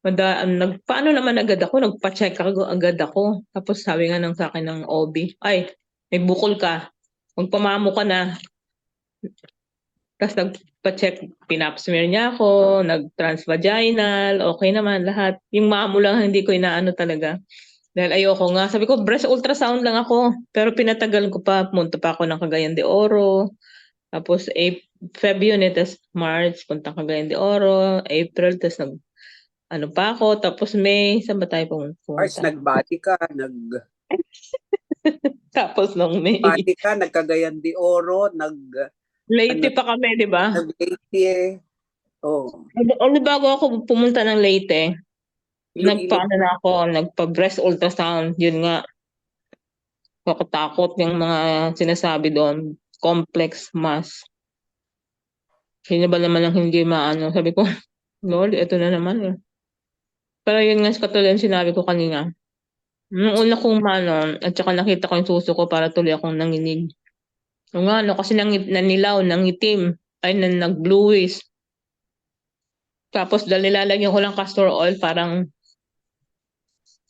paano naman agad ako, nagpa-check agad ako. Tapos sabi nga sa akin ng OB, ay, may bukol ka. Magpamamo ka na. Tapos nagpa-check, pinap-smear niya ako, nag-transvaginal, okay naman lahat. Yung mamo lang hindi ko inaano talaga. Dahil ayoko nga. Sabi ko, breast ultrasound lang ako. Pero pinatagal ko pa. Pumunta pa ako ng Cagayan de Oro. Tapos Feb yun eh. Tapos March, punta Cagayan de Oro. April, tapos pa ako. Tapos May, saan ba tayo Mars, pumunta? nagbati ka, Tapos nung May. nagkagayan de Oro, Leyte pa kami, di ba? nag-Leyte. Oh. Bago ako pumunta ng Leyte, Iloilo. nagpa-breast ultrasound. Yun nga. Nakatakot yung mga sinasabi doon. Complex mass. Sino ba naman ang hindi maano? Sabi ko, Lord, ito na naman eh. Pero yun nga, katulad yung sinabi ko kanina. Nung una kong at saka nakita ko yung suso ko para tuloy akong nanginig. Yung kasi nanilaw, nangitim, ay nag-bluish. Tapos dahil nilalagyan ko lang castor oil, parang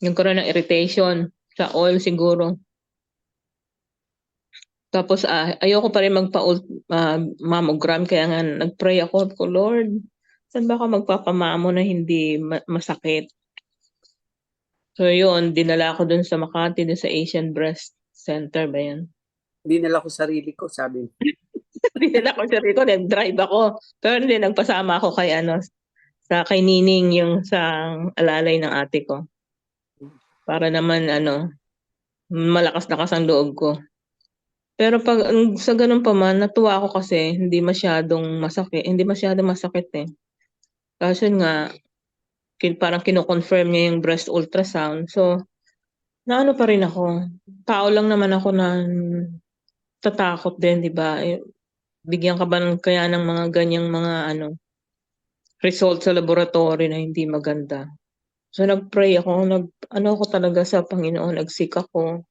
yung karoon ng irritation sa oil siguro. Tapos ayoko pa rin mammogram, kaya nga nag-pray ako, Lord, saan ba ako magpapamamo na hindi masakit? So yun, dinala ko dun sa Makati, dun sa Asian Breast Center ba yan? Dinala ko sarili ko, sabi. Dinala ko sarili ko, nag-drive ako. Pero hindi, nagpasama ako kay Nining, yung sa alalay ng ate ko. Para naman malakas-lakas ang loob ko. Pero sa ganun pa man, natuwa ako kasi hindi masyadong masakit eh. Kasi nga, parang kino-confirm niya yung breast ultrasound. So, naano pa rin ako. Tao lang naman ako na tatakot din, di ba? Bigyan ka ba kaya ng mga ganyang mga result sa laboratory na hindi maganda. So, nag-pray ako. Ako talaga sa Panginoon. Nag-seek ako.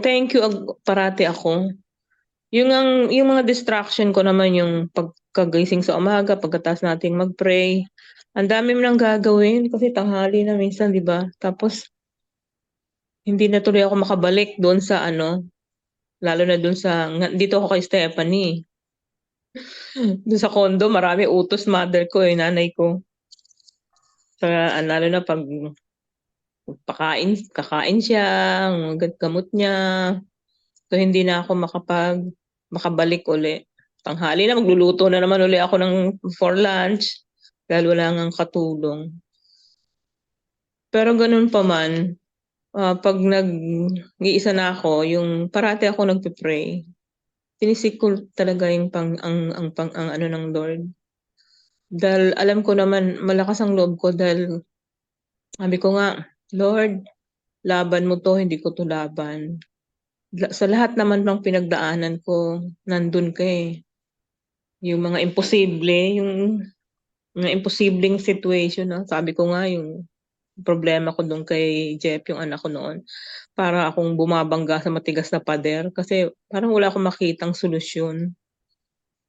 Thank you parati ako. Yung mga distraction ko naman, yung pagkagising sa umaga, pagkatapos nating mag-pray, ang dami mo nang gagawin kasi tanghali na minsan, di ba? Tapos, hindi na tuloy ako makabalik doon sa lalo na doon dito ako kay Stephanie. Doon sa condo, marami utos mother ko eh, nanay ko. Kaya lalo na pag kakain siya, gamot niya. So hindi na ako makabalik uli. Tanghali na, magluluto na naman uli ako for lunch dahil wala ngang katulong. Pero ganun pa man, pag nag-iisa na ako, yung parati ako nagpe-pray. Sinisik ko talaga yung ang ano ng Lord. Dahil alam ko naman malakas ang loob ko dahil sabi ko nga, Lord, laban mo to, hindi ko to laban. Sa lahat naman ng pinagdaanan ko, nandun ka eh. Yung mga yung mga imposibleng situation, no? Sabi ko nga, yung problema ko doon kay Jeff, yung anak ko noon, para akong bumabangga sa matigas na pader kasi parang wala akong makitang solusyon.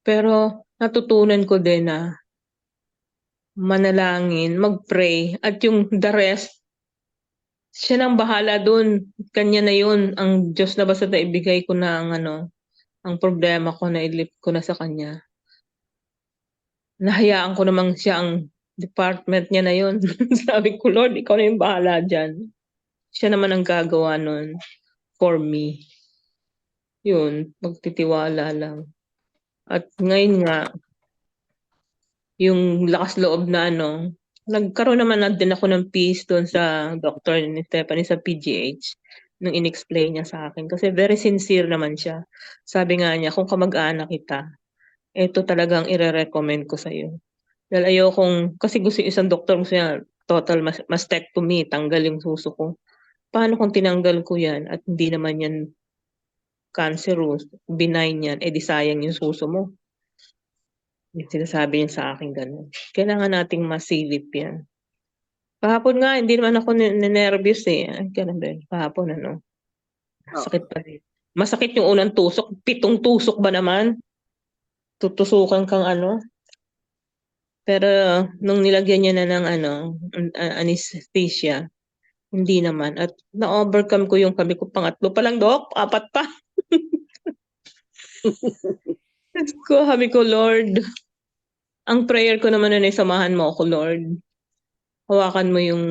Pero natutunan ko din na manalangin, mag-pray, at yung the rest, siya nang bahala doon. Kanya na yun. Ang Diyos na basta na ibigay ko na ang problema ko na ilip ko na sa kanya. Nahayaan ko namang siya ang department niya na yun. Sabi ko, Lord, ikaw na yung bahala dyan. Siya naman ang gagawa nun for me. Yun, magtitiwala lang. At ngayon nga, yung lakas loob na nagkaroon naman na din ako ng peace doon sa doctor ni Stephanie sa PGH nung in-explain niya sa akin. Kasi very sincere naman siya. Sabi nga niya, kung kamag-anak kita, ito talagang ire-recommend ko sa'yo. Dahil ayokong, kasi gusto yung isang doktor, gusto niya, total mastectomy, tanggal yung suso ko. Paano kung tinanggal ko yan at hindi naman yan cancerous, benign yan, di sayang yung suso mo. Yung sinasabi niya sa akin ganun. Kailangan nating masilip yan. Kahapon nga, hindi naman ako nervous eh. Ganun din. Kahapon sakit pa rin. Masakit yung unang tusok. 7 tusok ba naman? Tutusukan kang Pero nung nilagyan niya na ng anesthesia, hindi naman. At na-overcome ko yung sabi ko, pangatlo pa lang, Dok, 4 pa. Sabi ko, Lord, ang prayer ko naman ay samahan mo ako, Lord. Hawakan mo yung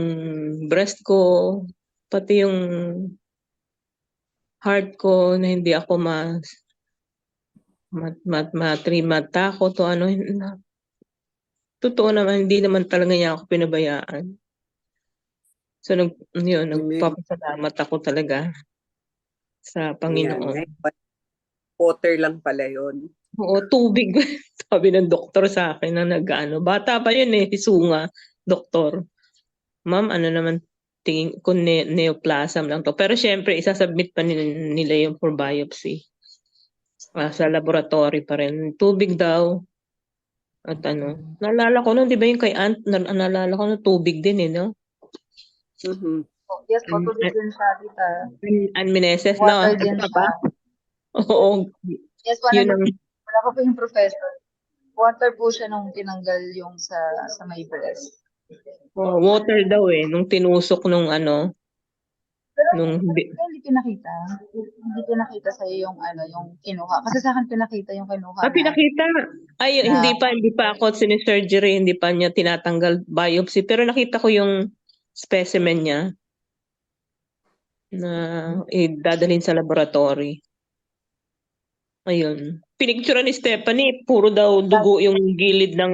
breast ko, pati yung heart ko na hindi ako matakot o totoo naman, hindi naman talaga niya ako pinabayaan. So, nagpapasalamat ako talaga sa Panginoon. Yan. Water lang pala yun. Oo, tubig. Sabi ng doktor sa akin na bata pa yun si Sunga, doktor. Ma'am, naman tingin ko neoplasm lang to. Pero syempre, isasubmit pa nila yung for biopsy. Sa laboratory pa rin. Tubig daw. At naalala ko di ba yung kay Aunt, naalala ko tubig din no? Mm-hmm. Yes, tubig din siya, tita. Anmeneses, Water din siya. Oo. Yes, wala pa po yung professor. Water po siya nung tinanggal yung sa may breast. Oh, water daw nung tinusok nung Pero nung hindi pinakita. Hindi pinakita sa yung yung kinuha. Kasi sa akin pinakita yung kinuha. pinakita. Ay, hindi pa ako sinisurgery, hindi pa niya tinatanggal biopsy, pero nakita ko yung specimen niya na dadalhin sa laboratory. Ayun. Pinicture ni Stephanie, puro daw dugo yung gilid ng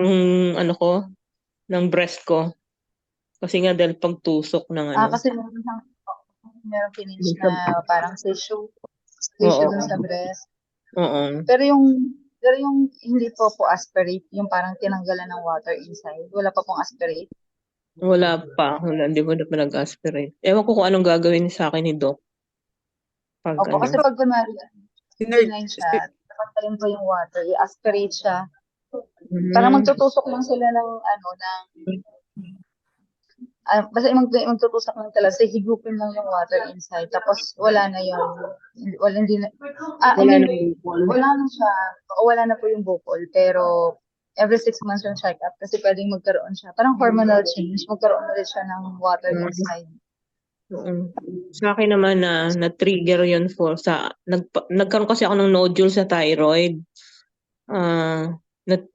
ng breast ko. Kasi nga dahil pagtusok ng kasi meron finish na parang tissue dun sa breast. Oo. Pero yung hindi po aspirate, yung parang tinanggalan ng water inside. Wala pa pong aspirate. Wala pa. Hindi mo na nag-aspirate. Ewan ko kung anong gagawin sa akin ni Doc. Opo, kasi pag kunwari, benign siya, tapos po yung water, i-aspirate siya. Parang magtutusok lang sila ng basta magtutusok lang talaga, kasi higupin lang yung water inside, tapos wala na hindi na, wala na siya, wala na po yung bukol, pero every 6 months yung check-up, kasi pwedeng magkaroon siya, parang hormonal change, magkaroon ulit siya ng water inside. Sa akin naman na trigger yun nagkaroon kasi ako ng nodule sa thyroid.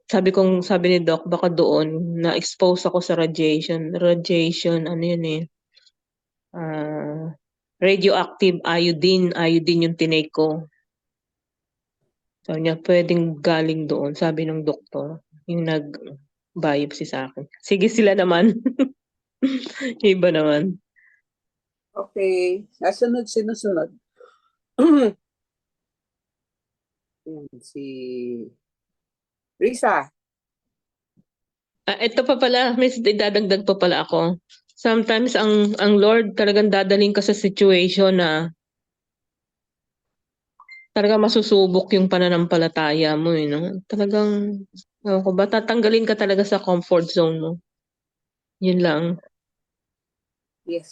sabi ni Doc, baka doon na-expose ako sa radiation. Radiation, ano yun eh, radioactive iodine yung tinake ko. Sabi niya, pwedeng galing doon, sabi ng doktor, yung nag-biopsy sa akin. Sige sila naman. Iba naman. Okay. Nasunod, sinusunod. Yan, si Risa. Ito pa pala, may dadagdag pa pala ako. Sometimes ang Lord talagang dadaling ka sa situation na talaga masusubok yung pananampalataya mo eh, no? Talagang, ewan ko ba, tatanggalin ka talaga sa comfort zone mo. Yun lang. Yes.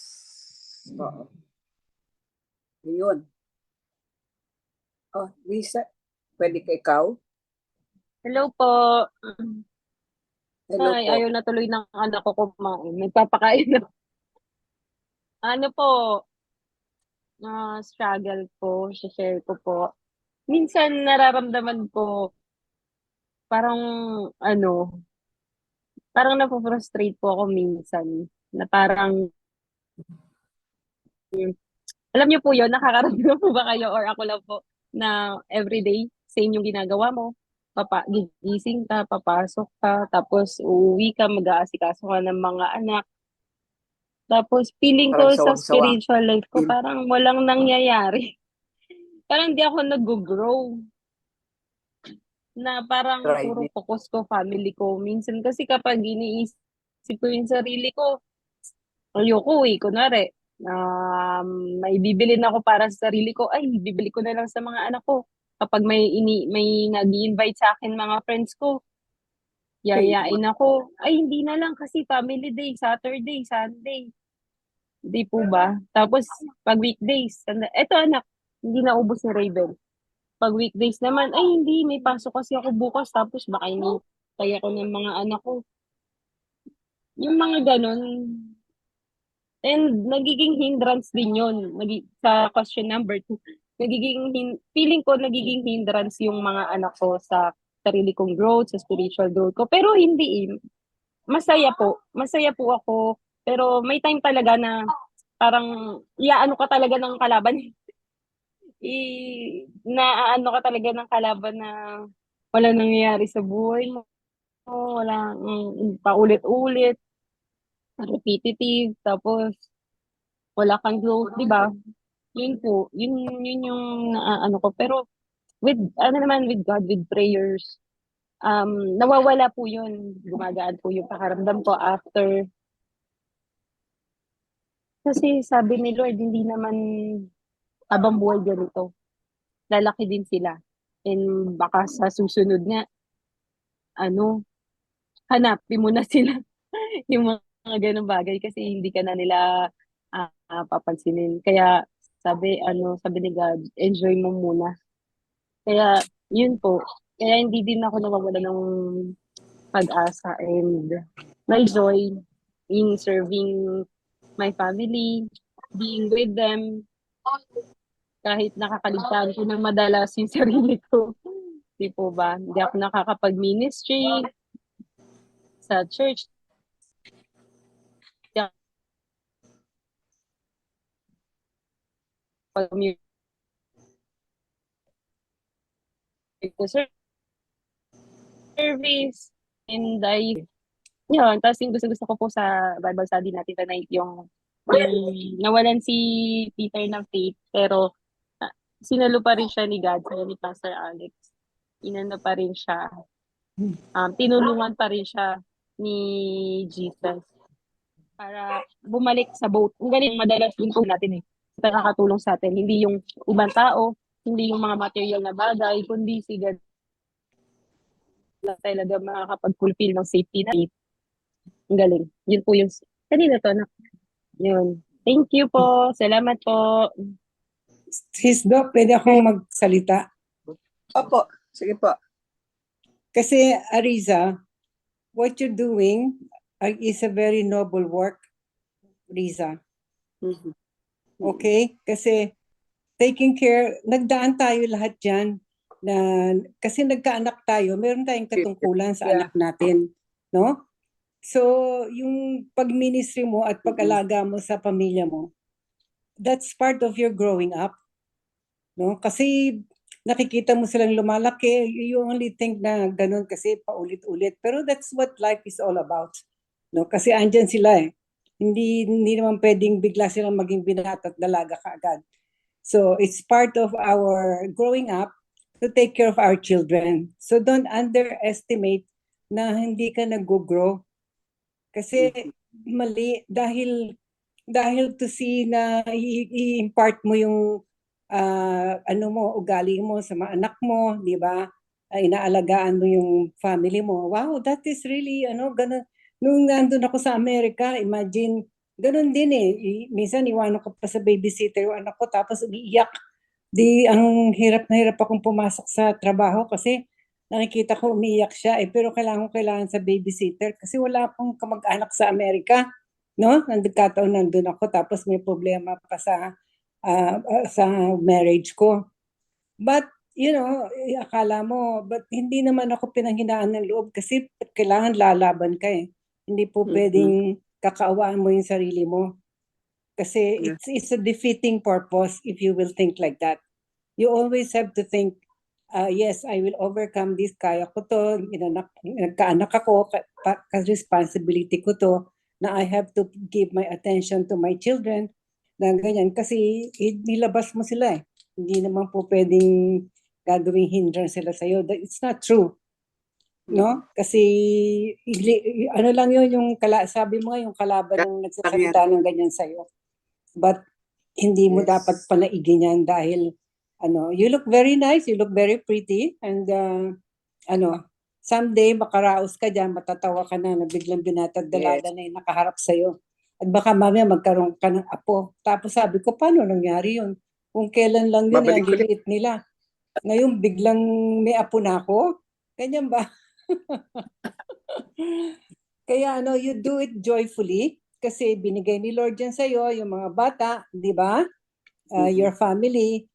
Oo. Yun. Oh, Risa, pwede ka ikaw? Hello po. Hello Ay, po. ayaw na tuloy ng anak ko kumain. Nagpapakain na. Ano po, struggle ko, share ko po. Minsan nararamdaman ko parang ano, parang napo-frustrate po ako minsan. Na parang, alam niyo po yun, nakakaramdam po ba kayo or ako lang po na everyday, same yung ginagawa mo. Gigising ka, papasok ka, tapos uuwi ka, mag-aasikaso ka ng mga anak. Tapos feeling ko Parang sa sawang-sawa. spiritual life ko parang walang nangyayari. Parang hindi ako nag-grow. Na parang puro Thriving. focus ko family ko. Minsan kasi kapag iniisip ko yung sarili ko, ayoko eh. Kunwari, may bibilin ako para sa sarili ko, ay, bibili ko na lang sa mga anak ko. Kapag may nag-invite sa akin mga friends ko, yayain ako. Ay, hindi na lang kasi family day, Saturday, Sunday. Di po ba? Tapos, pag weekdays, eto anak, hindi naubos ni Raven. Pag weekdays naman, ay hindi, may pasok kasi ako bukas, tapos baka kaya ko ng mga anak ko. Yung mga ganun. And nagiging hindrance din yun. Sa question number 2, feeling ko nagiging hindrance yung mga anak ko sa sarili kong growth, sa spiritual growth ko. Pero hindi eh. Masaya po ako. Pero may time talaga na parang iaano ka talaga ng kalaban. Naaano ka talaga ng kalaban na wala nangyayari sa buhay mo. Wala, paulit-ulit, repetitive, tapos wala kang growth, di ba? Yun po, yun yung ano ko. Pero ano naman, with God, with prayers, nawawala po yun. Gumagaan po yung pakaramdam ko after. Kasi sabi ni Lord, hindi naman habang buhay ganito. Lalaki din sila. And baka sa susunod nga, ano, hanapin mo na sila. Yung mga ganung bagay kasi hindi ka na nila papansinin. Kaya sabi ni God, enjoy mo muna. Kaya yun po. Kaya hindi din ako nawawala ng pag-asa and my joy in serving my family, being with them, kahit nakakaligtaan ko ng madalas yung sarili ko. Di po ba? Hindi ako nakakapag-ministry sa church. Hindi ako service and yun, tapos yung gusto ko po sa Bible study natin tonight yung nawalan si Peter ng faith pero sinalo pa rin siya ni God, ni Pastor Alex. Inano pa rin siya. Tinulungan pa rin siya ni Jesus para bumalik sa boat. Ang galing, madalas din po natin eh. Nakakatulong sa atin. Hindi yung ibang tao, hindi yung mga material na bagay, kundi si God na talaga makakapag-fulfill ng safety na. Ang galing. Yun po yung kanina to, anak. Yun. Thank you po. Salamat po. Sis Doc, pwede akong magsalita? Opo, sige po. Kasi Ariza, what you're doing is a very noble work, Riza. Mhm. Okay? Kasi taking care, nagdaan tayo lahat dyan kasi nagkaanak tayo, meron tayong katungkulan sa Yeah. anak natin, no? So, yung pag-ministry mo at pag-alaga mo sa pamilya mo, that's part of your growing up, no? Kasi nakikita mo silang lumalaki, you only think na ganun kasi paulit-ulit, pero that's what life is all about, no? Kasi andyan sila eh. Hindi naman pwedeng bigla silang maging binata at dalaga kaagad. So it's part of our growing up to take care of our children. So don't underestimate na hindi ka nag-grow. Kasi mali dahil to see na i-impart mo yung ugali mo sa mga anak mo, di ba? Inaalagaan mo yung family mo. Wow, that is really ganun. Nung nandun ako sa Amerika, imagine, ganun din eh. Minsan iwanan ko pa sa babysitter yung anak ko tapos umiiyak. Di ang hirap na hirap akong pumasok sa trabaho kasi nakikita ko umiiyak siya eh, pero kailangan sa babysitter kasi wala akong kamag-anak sa Amerika, no? Nandun nandun ako tapos may problema pa sa marriage ko. But akala mo, but hindi naman ako pinanghinaan ng loob kasi kailangan lalaban ka eh. Hindi po pwedeng kakaawaan mo yung sarili mo. Kasi it's a defeating purpose if you will think like that. You always have to think, yes, I will overcome this, kaya ko to, nagkaanak ako, responsibility ko to, na I have to give my attention to my children, na ganyan, kasi nilabas mo sila eh. Hindi naman po pwedeng gagawing hindrance sila sa'yo. It's not true. No? Kasi lang yun, sabi mo nga yung kalaban ng nagsasalita ng ganyan sa'yo. But hindi mo dapat panaigin yan dahil you look very nice, you look very pretty, and someday makaraos ka dyan, matatawa ka na biglang binatad dalaga na yung nakaharap sa'yo. At baka mamaya magkaroon ka ng apo. Tapos sabi ko, paano nangyari yun? Kung kailan lang yun, ang liliit nila. Ngayon, biglang may apo na ako? Ganyan ba? Kaya you do it joyfully kasi binigay ni Lord yan sa'yo, yung mga bata, di ba? Your family.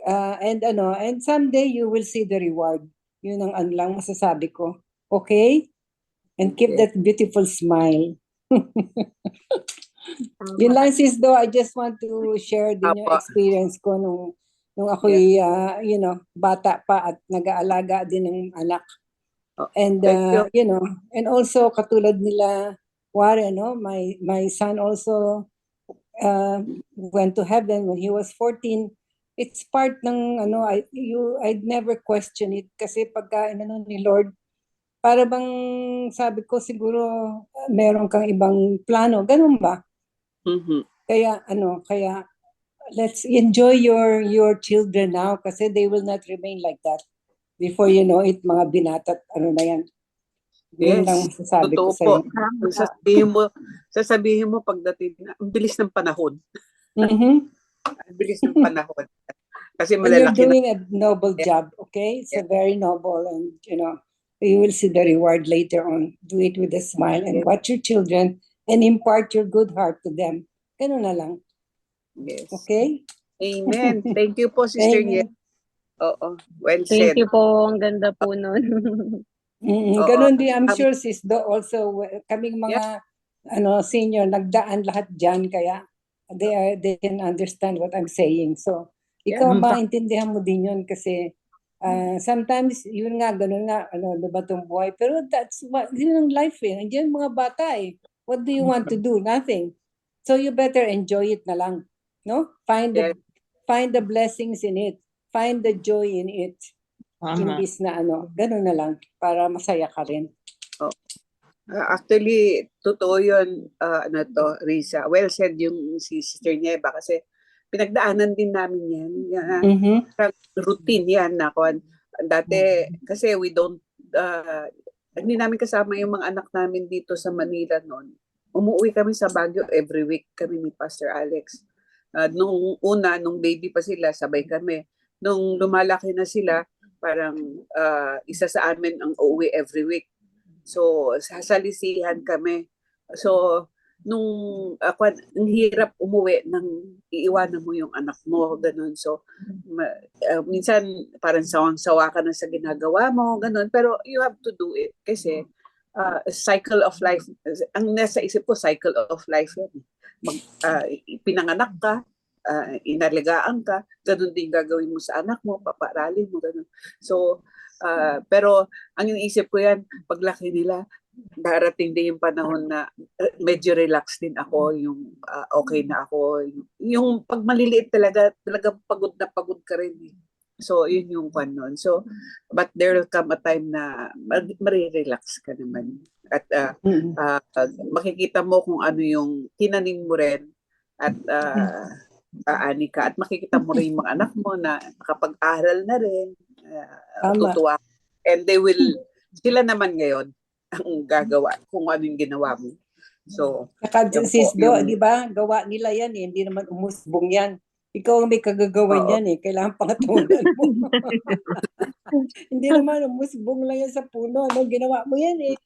And someday you will see the reward. Yun ang lang masasabi ko. Okay? And keep that beautiful smile. Yun lang, sis, though, I just want to share din yung experience ko nung ako'y, bata pa at nag-aalaga din ng anak. And, and also, katulad nila, Warren, my son also went to heaven when he was 14. It's part ng, I'd never question it kasi pagka, ni Lord, para bang sabi ko siguro meron kang ibang plano, ganun ba? Kaya let's enjoy your children now kasi they will not remain like that. Before you know it, mga binata, na yan. Yun lang masasabi ko sa'yo. Sasabihin mo pagdating na, ang bilis ng panahon. Ang bilis ng panahon. Kasi malalaki you're doing a noble job, okay? It's a very noble and, you will see the reward later on. Do it with a smile and watch your children and impart your good heart to them. Ganun na lang. Yes. Okay? Amen. Thank you po, Sister Nye. Oo. Well said. Thank you po. Ang ganda po nun. Ganun din, I'm sure, sis, also, kaming mga senior, nagdaan lahat dyan, kaya they can understand what I'm saying. So, ikaw maintindihan mo din yun kasi sometimes, yun nga, ganun nga, diba itong buhay, pero that's what, yun ang life eh. Nandiyan mga bata eh. What do you want to do? Nothing. So, you better enjoy it na lang. No? Find the blessings in it. Find the joy in it. Imbis na ganun na lang para masaya ka rin. Actually, totoo yun, Risa. Well said yung si Sister Nieva kasi pinagdaanan din namin yan. Routine yan na dati kasi we don't hindi namin kasama yung mga anak namin dito sa Manila noon. Umuwi kami sa Baguio every week kami ni Pastor Alex. Nung baby pa sila, sabay kami. Nung lumalaki na sila, parang isa sa amin ang uuwi every week. So, sasalisihan kami. So, nung ang hirap umuwi nang iiwanan mo yung anak mo, ganun. So, minsan parang sawang-sawa ka na sa ginagawa mo, ganun. Pero you have to do it kasi cycle of life. Ang nasa isip ko, cycle of life yan. Pinanganak ka, inalagaan ka, ganun din gagawin mo sa anak mo, paparalin mo, ganun. So, pero ang iniisip ko yan, paglaki nila, darating din yung panahon na medyo relax din ako, yung okay na ako. Yung pag maliliit talaga pagod na pagod ka rin. So, yun yung kwan nun. So, but there will come a time na marirelax ka naman. At makikita mo kung ano yung tinanim mo rin at aani ka. At makikita mo rin yung mga anak mo na nakapag-aral na rin. Tutuwa. And they will, sila naman ngayon, ang gagawa kung ano yung ginawa mo. So, Sis Do, di ba? Gawa nila yan eh. Hindi naman umusbong yan. Ikaw ang may kagagawan yan eh. Kailangan pangatunan mo. Hindi naman umusbong lang yan sa puno. Ano, ginawa mo yan eh.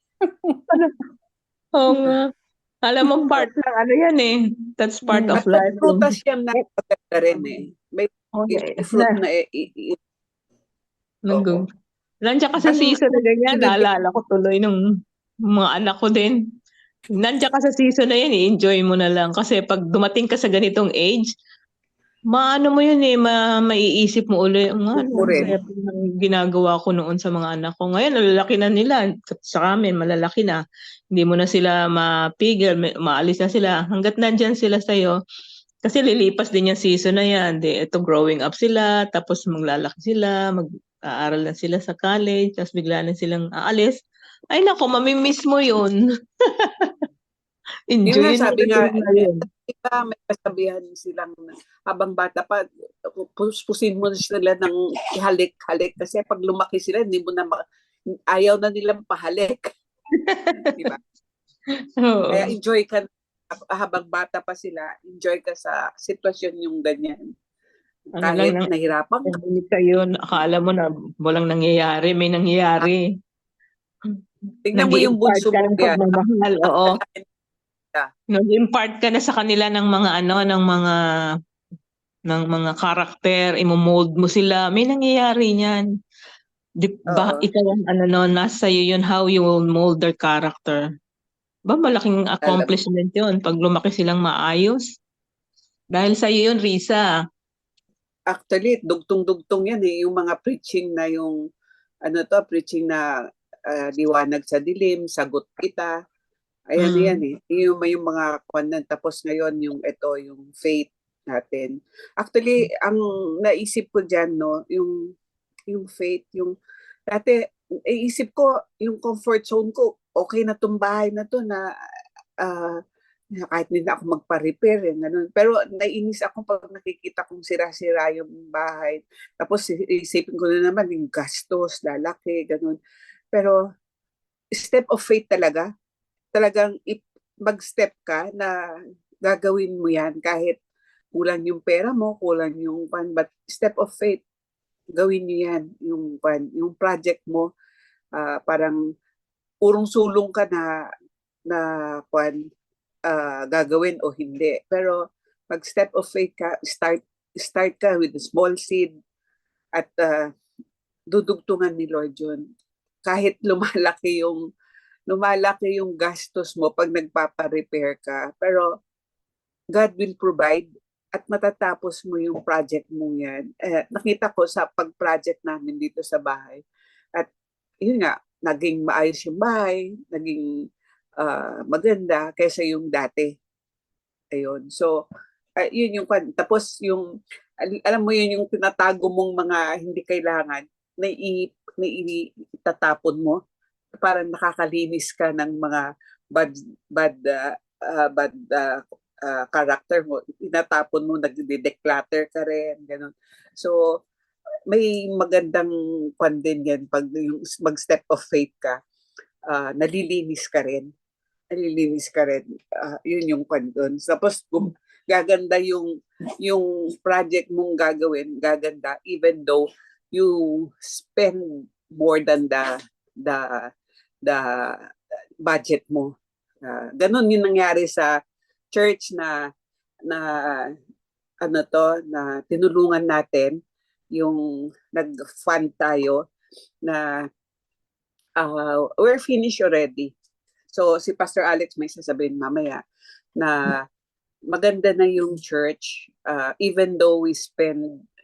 Oo nga. Alam mo, part ng ano yan eh. That's part of life. At prutas yan na maganda rin eh. May fruit na Nandiyan ka sa season na ganyan. Naalala ko tuloy nung mga anak ko din. Nandiyan ka sa season na yan, i-enjoy mo na lang. Kasi pag dumating ka sa ganitong age, maano mo yun eh, maiisip mo ulit, ginagawa ko noon sa mga anak ko. Ngayon, malalaki na nila. Sa amin, malalaki na. Hindi mo na sila mapigil, maalis na sila. Hanggat nandyan sila sa'yo, kasi lilipas din yung season na yan. Ito, growing up sila, tapos maglalaki sila, mag-aaral na sila sa college, tapos bigla na silang aalis. Ay nako, mamimiss mo yun. Enjoy yun nga, sabi nga, yun. Diba, may kasabihan silang habang bata pa, puspusin mo sila ng halik-halik kasi pag lumaki sila, hindi mo na ayaw na nilang pahalik. Diba? Kaya enjoy ka habang bata pa sila, enjoy ka sa sitwasyon yung ganyan. Kahit nahirapan ka. Yun, akala mo na walang nangyayari, may nangyayari. Tingnan mo yung bunso mo yan. Oo. Nag-impart ka na sa kanila ng mga mga karakter, imo-mold mo sila. May nangyayari niyan. Di ba ikaw ang nasa iyo yun, how you will mold their character. Ba malaking accomplishment yun pag lumaki silang maayos. Dahil sa iyo yun, Risa. Actually, dugtong-dugtong yan eh, yung mga preaching na yung preaching na liwanag sa dilim, sagot kita. Ayan yan eh. Yung mga kwanan. Tapos ngayon yung faith natin. Actually, ang naisip ko dyan, no, yung faith, yung dati, iisip ko, yung comfort zone ko, okay na tong bahay na to na kahit hindi na ako magpa-repair. Ganun. Pero naiinis ako pag nakikita kong sira-sira yung bahay. Tapos isipin ko na naman yung gastos, lalaki, ganun. Pero step of faith talaga. Talagang mag-step ka na gagawin mo yan kahit kulang yung pera mo, kulang yung but step of faith, gawin nyo yan, yung project mo, parang purong sulong ka na gagawin o hindi. Pero pag step of faith ka, start ka with a small seed at dudugtungan ni Lord yun. Kahit lumalaki yung gastos mo pag nagpapa-repair ka. Pero God will provide at matatapos mo yung project mo yan. Nakita ko sa pag-project namin dito sa bahay. At yun nga, naging maayos yung bahay, naging maganda kaysa yung dati. Ayun. So, yun yung tapos yung, alam mo yun yung tinatago mong mga hindi kailangan na itatapon mo. Parang nakakalinis ka ng mga bad character mo. Tinatapon mo, nag-declutter ka rin, ganun. So, may magandang din yan pag yung mag-step of faith ka, nalilinis ka rin. Yun yung doon. Tapos, kung gaganda yung project mong gagawin, gaganda, even though you spend more than the budget mo. Ganun yung nangyari sa church na na tinulungan natin, yung nag-fund tayo na we're finished already. So si Pastor Alex may sasabihin mamaya na maganda na yung church, even though we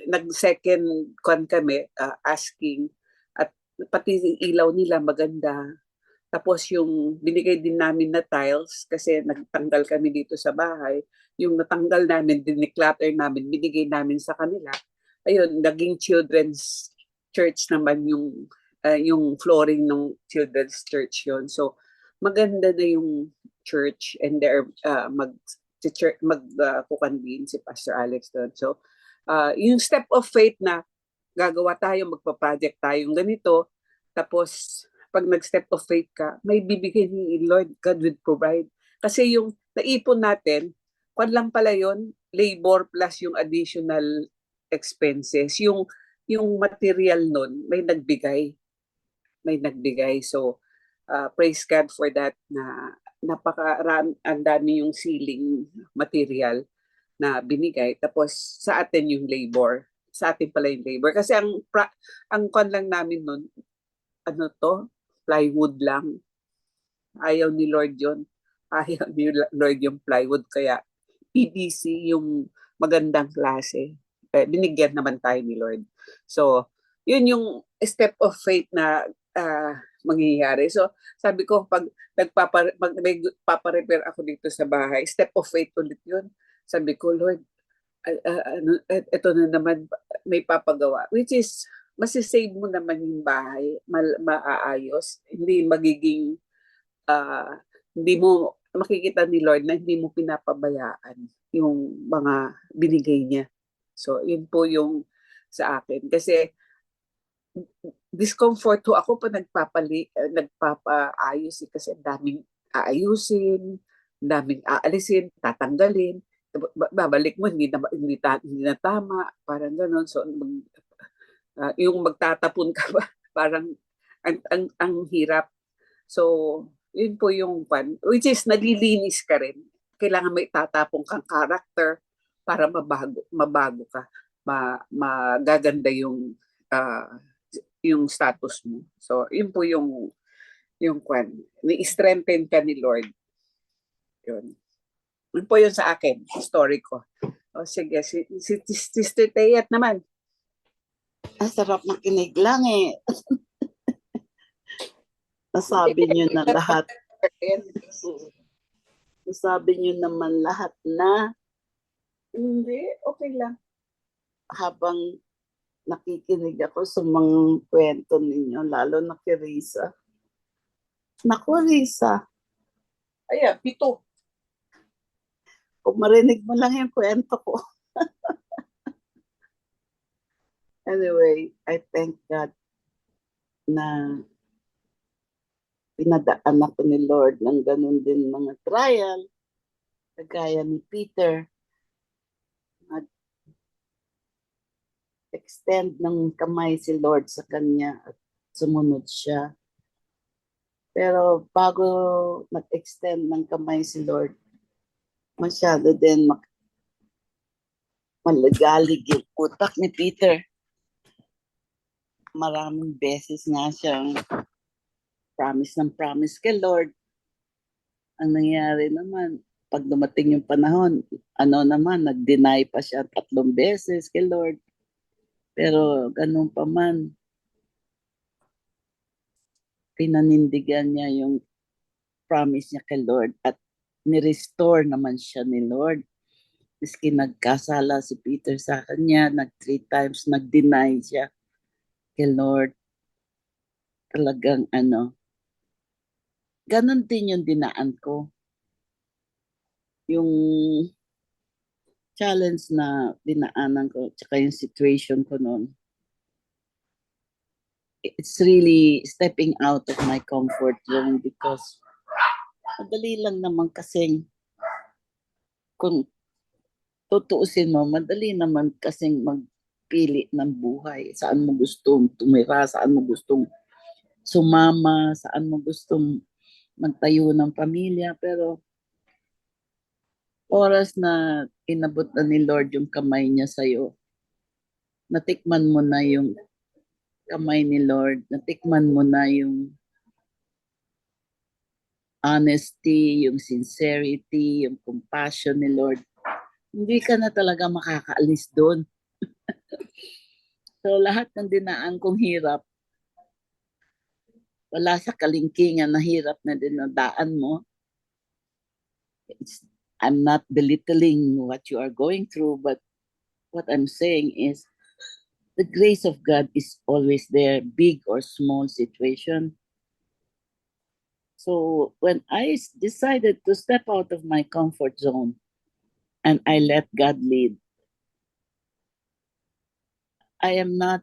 nag-second kami asking, at pati yung ilaw nila maganda. Tapos yung binigay din namin na tiles, kasi nagtanggal kami dito sa bahay, yung natanggal namin, diniclutter namin, binigay namin sa kanila. Ayun, naging children's church naman yung flooring ng children's church yon. So maganda na yung church, and there kukanbin si Pastor Alex doon. So yung step of faith na gagawa tayo, magpa-project tayong ganito, tapos pag nag-step of faith ka, may bibigay ni Lord, God will provide. Kasi yung naipon natin, kwan lang pala yun, labor plus yung additional expenses. Yung material nun, may nagbigay. So, praise God for that, na ang dami yung ceiling material na binigay. Tapos sa atin yung labor. Sa atin pala yung labor. Kasi ang kwan lang namin nun, plywood lang. Ayaw ni Lord yon. Ayaw ni Lord yung plywood. Kaya PVC yung magandang klase. Binigyan naman tayo ni Lord. So, yun yung step of faith na mangyayari. So, sabi ko, pag nagpapa-repair ako dito sa bahay, step of faith ulit yun. Sabi ko, Lord, ito na naman may papagawa. Which is, masisave mo naman yung bahay, maaayos, hindi magiging, hindi mo makikita ni Lord na hindi mo pinapabayaan yung mga binigay niya. So, yun po yung sa akin. Kasi, discomfort ho ako pa nagpapaayos kasi daming aayusin, daming aalisin, tatanggalin, babalik mo, hindi na tama, parang gano'n. So, yung magtatapon ka ba, parang ang hirap. So, yun po yung pan, which is nalilinis ka rin. Kailangan may tatapong kang character para mabago ka, magaganda yung status mo. So, yun po yung kwan, ni-strengthen ka ni Lord. Yun. Yun po yun sa akin, story ko. O sige, si Sister Tayat naman. Ang sarap makinig lang eh. Nasabi niyo na lahat. Nasabi niyo naman lahat na. Hindi, okay lang. Habang nakikinig ako sa mga kwento ninyo, lalo na kay Risa. Naku, Risa. Ayan, 7. Kung marinig mo lang yung kwento ko. Anyway, I thank God na pinadaan ako ni Lord ng ganun din mga trial, kagaya ni Peter. Extend ng kamay si Lord sa kanya at sumunod siya. Pero bago nag-extend ng kamay si Lord, masyado din malagalig yung utak ni Peter. Maraming beses nga siyang promise kay Lord. Ang nangyari naman, pag dumating yung panahon, nag-deny pa siya 3 beses kay Lord. Pero ganun pa man, pinanindigan niya yung promise niya kay Lord at ni-restore naman siya ni Lord. Miski nagkasala si Peter sa kanya, 3 times nag-deny siya kay Lord. Talagang ganun din yung dinaan ko. Yung challenge na dinaanan ko, tsaka yung situation ko noon. It's really stepping out of my comfort zone because madali lang naman kasing, kung tutuusin mo, madali naman kasing magpili ng buhay. Saan mo gustong tumira, saan mo gustong sumama, saan mo gustong magtayo ng pamilya, pero oras na inabot na ni Lord yung kamay niya sa'yo, natikman mo na yung kamay ni Lord, natikman mo na yung honesty, yung sincerity, yung compassion ni Lord, hindi ka na talaga makakaalis doon. So lahat ng dinaan kong hirap, wala sa kalingkingan na hirap na dinadaan mo. I'm not belittling what you are going through, but what I'm saying is the grace of God is always there, big or small situation. So when I decided to step out of my comfort zone and I let God lead, I am not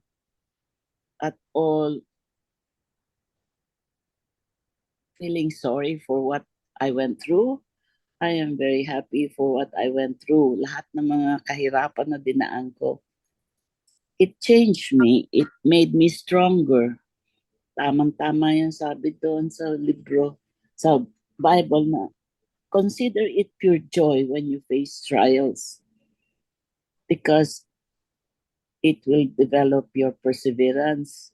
at all feeling sorry for what I went through. I am very happy for what I went through. Lahat ng mga kahirapan na dinaan ko. It changed me. It made me stronger. Tamang-tama yung sabi doon sa libro, sa Bible na, consider it pure joy when you face trials because it will develop your perseverance.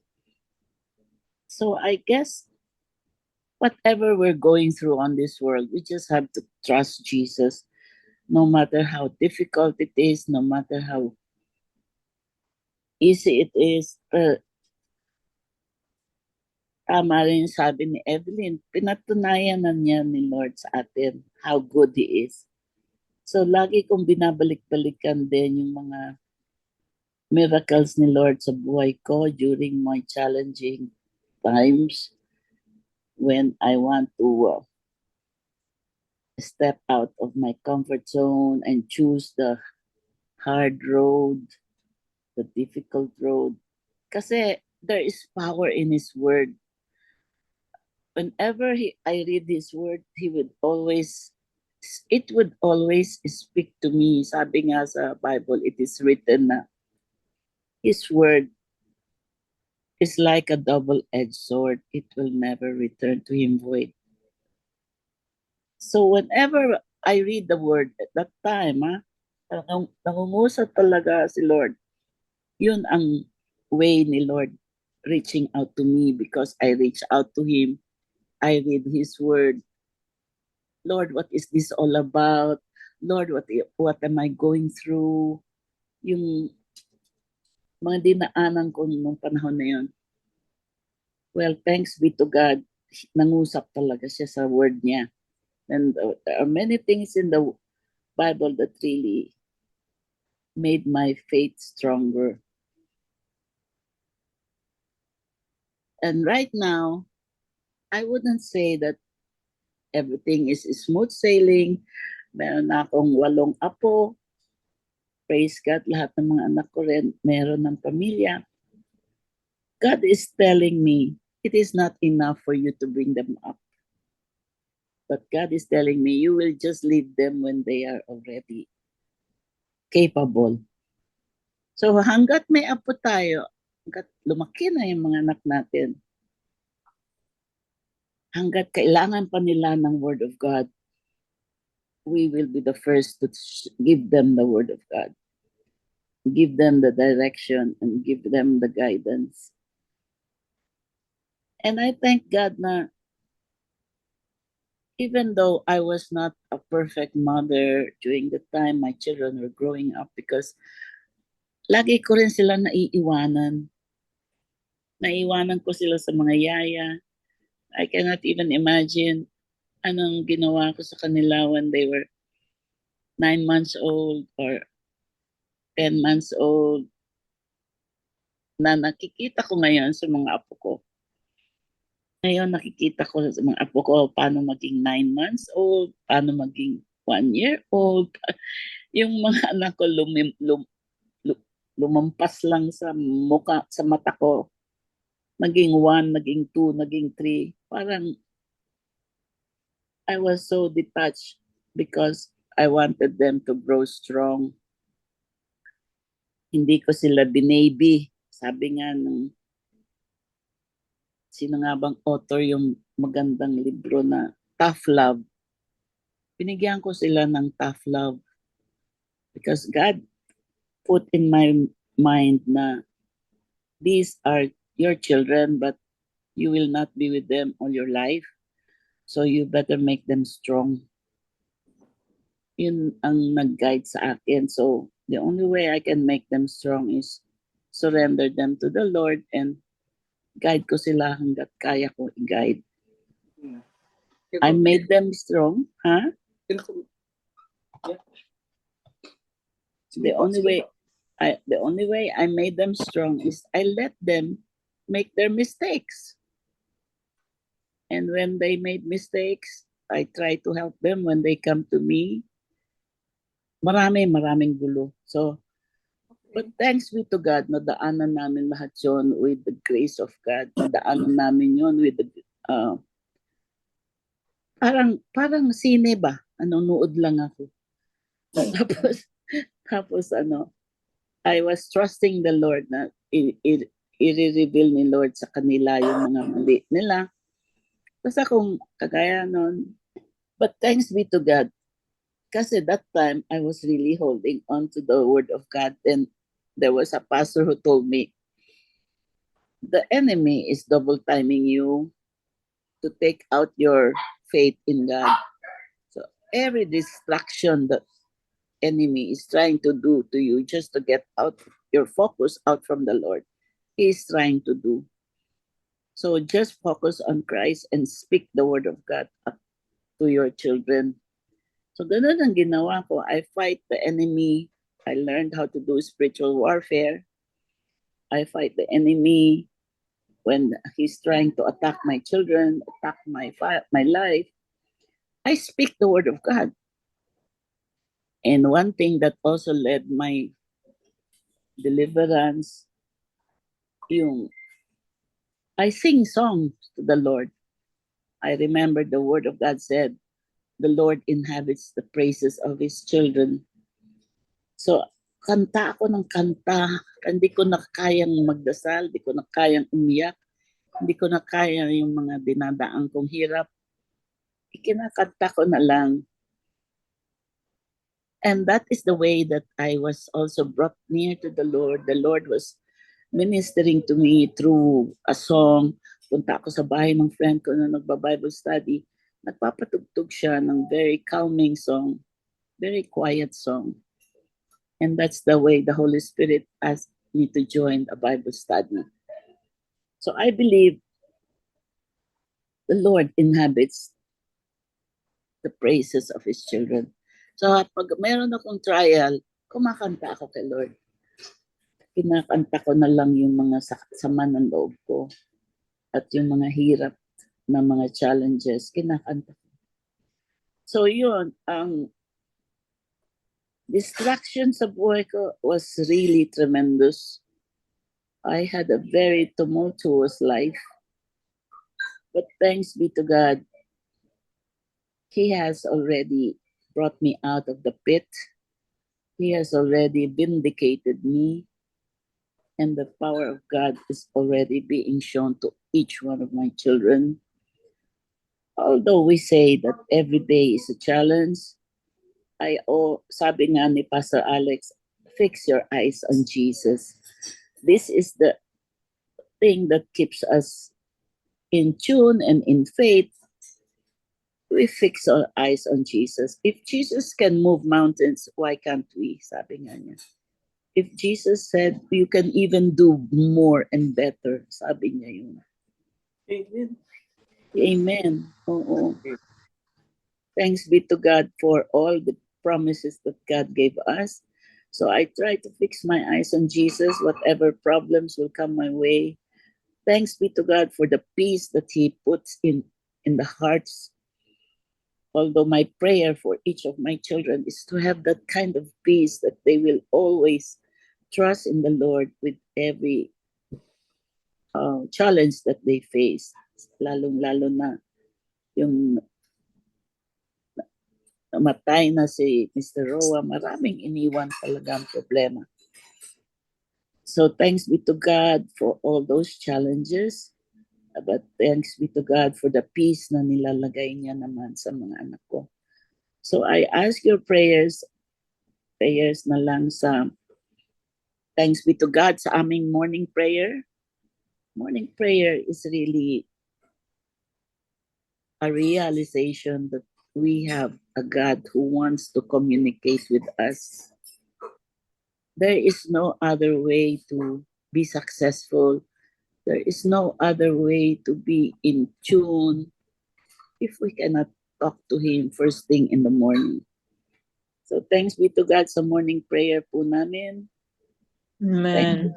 So I guess whatever we're going through on this world, we just have to trust Jesus. No matter how difficult it is, no matter how easy it is. Tama rin sabi ni Evelyn, pinatunayan na niya ni Lord sa atin how good He is. So lagi kong binabalik-balikan din yung mga miracles ni Lord sa buhay ko during my challenging times when I want to step out of my comfort zone and choose the hard road, the difficult road. Kasi there is power in His word. Whenever I read His word, it would always speak to me. Sabi nga sa Bible, it is written na His word is like a double-edged sword. It will never return to Him void. So whenever I read the word at that time, nangungusap talaga si Lord. Yun ang way ni Lord reaching out to me because I reach out to Him. I read His word. Lord, what is this all about? Lord, what am I going through? Yung mga dinaanan ko nung panahon na yun. Well, thanks be to God, nangusap talaga siya sa word niya. And there are many things in the Bible that really made my faith stronger. And right now, I wouldn't say that everything is smooth sailing. Meron na akong 8 apo. Praise God, lahat ng mga anak ko rin meron ng pamilya. God is telling me, it is not enough for you to bring them up. But God is telling me, you will just leave them when they are already capable. So hanggat may apo tayo, hanggat lumaki na yung mga anak natin, hanggat kailangan pa nila ng Word of God, we will be the first to give them the Word of God. Give them the direction and give them the guidance. And I thank God na even though I was not a perfect mother during the time my children were growing up because lagi ko rin sila naiiwanan. Naiiwanan ko sila sa mga yaya. I cannot even imagine anong ginawa ko sa kanila when they were 9 months old or 10 months old na nakikita ko ngayon sa mga apo ko. Ngayon nakikita ko sa mga apo ko paano maging 9 months old, paano maging 1 year old. Yung mga anak ko lumampas lang sa mata ko. Naging 1, naging 2, naging 3. Parang I was so detached because I wanted them to grow strong. Hindi ko sila binaby. Sabi nga ng sino nga bang author yung magandang libro na Tough Love. Binigyan ko sila ng tough love because God put in my mind na these are your children but you will not be with them all your life. So you better make them strong. Yun ang nag-guide sa akin. So the only way I can make them strong is surrender them to the Lord and guide ko sila hanggat kaya ko i-guide. I made them strong, huh? The only way I made them strong is I let them make their mistakes. And when they made mistakes, I try to help them. When they come to me, maraming gulo. So, but thanks be to God, nadaanan namin lahat yun with the grace of God. Nadaanan namin yun with the, parang sine ba? Nanonood lang ako. Tapos I was trusting the Lord na i-reveal ni Lord sa kanila yung mga mali nila. Basta kung kagaya nun. But thanks be to God. Kasi that time, I was really holding on to the word of God. And there was a pastor who told me, the enemy is double timing you to take out your faith in God. So every distraction that enemy is trying to do to you just to get out your focus out from the Lord, he is trying to do. So just focus on Christ and speak the word of God to your children. So ganun ang ginawa ko. I fight the enemy. I learned how to do spiritual warfare. I fight the enemy when he's trying to attack my children, attack my life. I speak the word of God. And one thing that also led my deliverance, I sing songs to the Lord. I remember the word of God said, the Lord inhabits the praises of His children. So, kanta ako ng kanta. Hindi ko na kayang magdasal, hindi ko na kayang umiyak, hindi ko na kaya yung mga dinadaan kong hirap. Ikinakanta ko na lang. And that is the way that I was also brought near to the Lord. The Lord was ministering to me through a song. Punta ako sa bahay ng friend ko na nagba-Bible study. Nagpapatugtog siya ng very calming song, very quiet song. And that's the way the Holy Spirit asked me to join a Bible study. So I believe the Lord inhabits the praises of His children. So pag meron akong trial, kumakanta ako kay Lord. Kinakanta ko na lang yung mga sama ng loob ko at yung mga hirap na mga challenges, kinakanta ko. So yun, ang distraction sa buhay ko was really tremendous. I had a very tumultuous life. But thanks be to God, He has already brought me out of the pit. He has already vindicated me. And the power of God is already being shown to each one of my children. Although we say that every day is a challenge, sabi nga ni Pastor Alex, fix your eyes on Jesus. This is the thing that keeps us in tune and in faith. We fix our eyes on Jesus. If Jesus can move mountains, why can't we? Sabi nga niya. If Jesus said, you can even do more and better, sabi niya yun. Amen. Amen. Oo. Thanks be to God for all the promises that God gave us. So I try to fix my eyes on Jesus, whatever problems will come my way. Thanks be to God for the peace that He puts in the hearts. Although my prayer for each of my children is to have that kind of peace that they will always trust in the Lord with every challenge that they face. Lalong-lalo na yung namatay na si Mr. Roa, maraming iniwan talagang problema. So thanks be to God for all those challenges. But thanks be to God for the peace na nilalagay niya naman sa mga anak ko. So I ask your prayers na lang sa thanks be to God sa aming morning prayer. Morning prayer is really a realization that we have a God who wants to communicate with us. There is no other way to be successful. There is no other way to be in tune if we cannot talk to Him first thing in the morning. So thanks be to God sa morning prayer po namin. Amen.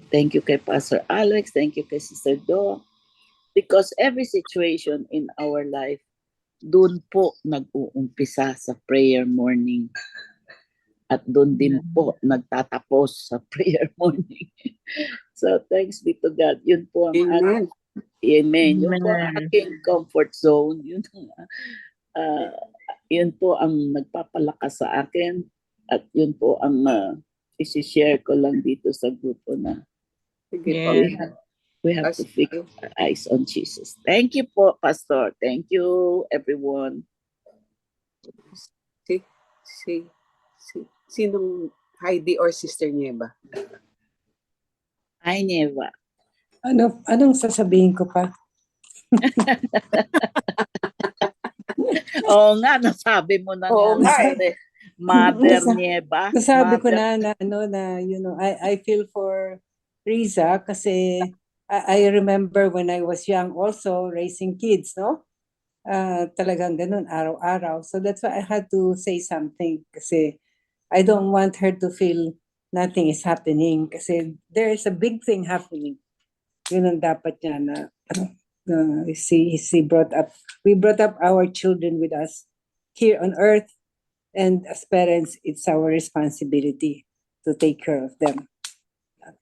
Thank you kay Pastor Alex. Thank you kay Sister Do. Because every situation in our life, doon po nag-uumpisa sa prayer morning. At doon din po nagtatapos sa prayer morning. So thanks be to God. Yun po ang Amen. Amen. Yun po ang Amen. aking comfort zone. Yun po ang nagpapalakas sa akin. At yun po ang isi-share ko lang dito sa grupo na Sige po. Yes. we have to fix our eyes on Jesus. Thank you po, Pastor. Thank you, everyone. Sinong Heidi or Sister Nieva? Ay, Neva. Anong sasabihin ko pa? Oo nga, nasabi mo na Oo nga Mother Nieva. Nasabi ko na I feel for Riza kasi I remember when I was young also raising kids, no? Talagang ganun, araw-araw. So that's why I had to say something kasi I don't want her to feel nothing is happening kasi there is a big thing happening. Yun ang dapat niya na we brought up our children with us here on earth, and as parents, it's our responsibility to take care of them.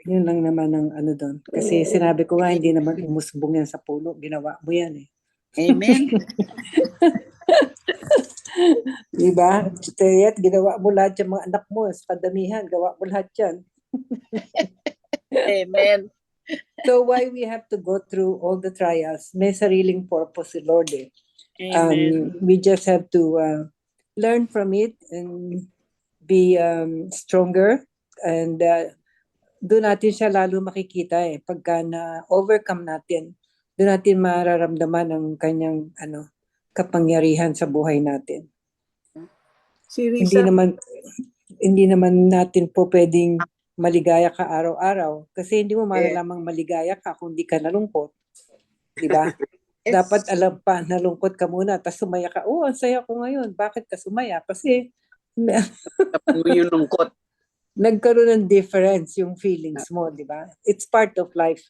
Yun lang naman ang doon. Kasi sinabi ko nga, hindi naman umusbong yan sa puno. Ginawa mo yan eh. Amen. Diba? Kaya't ginawa mo lahat yung mga anak mo. Sa kadamihan, gawa mo lahat yan. Amen. So why we have to go through all the trials? May sariling purpose si Lord eh. Amen. We just have to learn from it and be stronger, and doon natin siya lalo makikita eh. Pagka na-overcome natin, doon natin mararamdaman ang kanyang kapangyarihan sa buhay natin. Si Risa, Hindi naman natin po pwedeng maligaya ka araw-araw kasi hindi mo malalamang maligaya ka kung di ka nalungkot. Diba? Dapat alam pa, nalungkot ka muna, tapos sumaya ka. Oh, ang saya ko ngayon. Bakit ka sumaya? Kasi yung lungkot. nagkaroon ng difference yung feelings mo, di ba? It's part of life.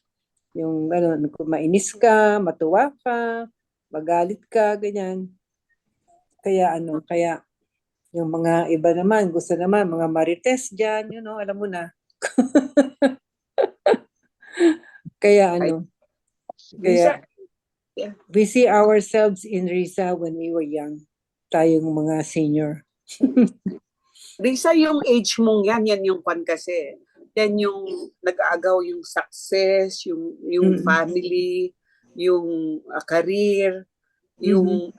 Yung kung mainis ka, matuwa ka, magalit ka, ganyan. Kaya kaya yung mga iba naman, gusto naman, mga marites dyan, alam mo na. Kaya Risa, we see ourselves in Risa when we were young. Tayong mga senior. Risa, yung age mong yan yung kwan kasi. Yan yung nag-aagaw yung success, yung family, yung career, yung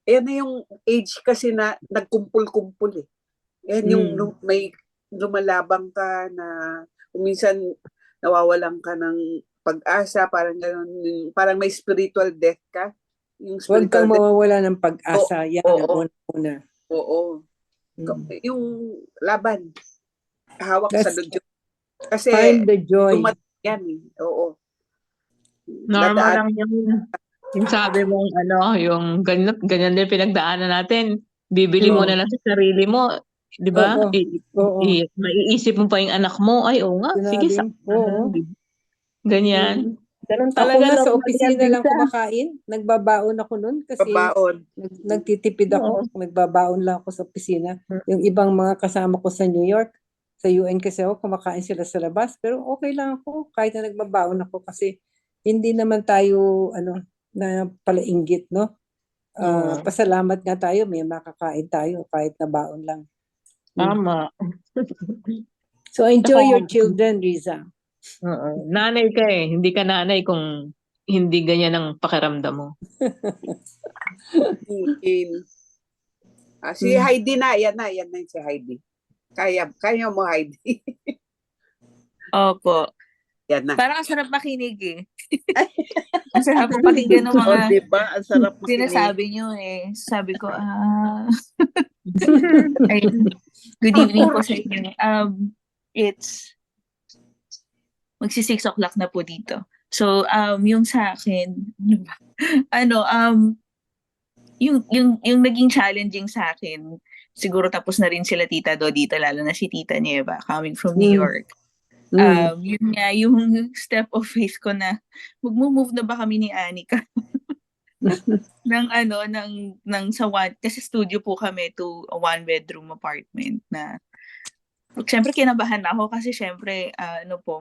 yan na yung age kasi na nagkumpul-kumpul eh. Yan yung may lumalabang ka na minsan nawawalan ka ng pag-asa, parang gano'n, parang may spiritual death ka. Huwag kang mawawala ng pag-asa. Yan ang una. Oo. Yung laban, hawak sa Diyos. Kasi find the joy. yan eh. Oo. Normal lang yung sabi mong yung ganyan din pinagdaanan natin. Bibili mo na lang sa sarili mo. Di ba? Oo. Maiisip mo pa yung anak mo. Ay, oo nga. Sige, Oo. ganyan. Ganun Ako talaga. nga sa opisina lang kumakain. Nagbabaon ako nun kasi nagtitipid ako. Nagbabaon lang ako sa opisina. Yung ibang mga kasama ko sa New York, sa UN kasi ako, kumakain sila sa labas. Pero okay lang ako kahit na nagbabaon ako kasi hindi naman tayo na palainggit, no? Pasalamat nga tayo, may makakain tayo kahit na baon lang. Tama. So enjoy your children, Riza. Oo. Nanay ka eh. Hindi ka nanay kung hindi ganyan ang pakiramdam mo. Si Heidi na, yan na yung si Heidi. Kaya mo, Heidi. Opo. Yan na. Parang ang sarap makinig eh. Ang sarap pakinggan ng mga O, diba? Ang sarap makinig. sinasabi nyo eh. Sabi ko, ayun. Good evening po sa inyo. It's magsi 6 o'clock na po dito. So, yung sa akin, yung naging challenging sa akin, siguro tapos na rin sila Tita Do dito, lalo na si Tita Nieva coming from New York. Yun nga, yung step of faith ko na magmo-move na ba kami ni Anika ng sa one, kasi studio po kami to a one-bedroom apartment na syempre kinabahan ako kasi syempre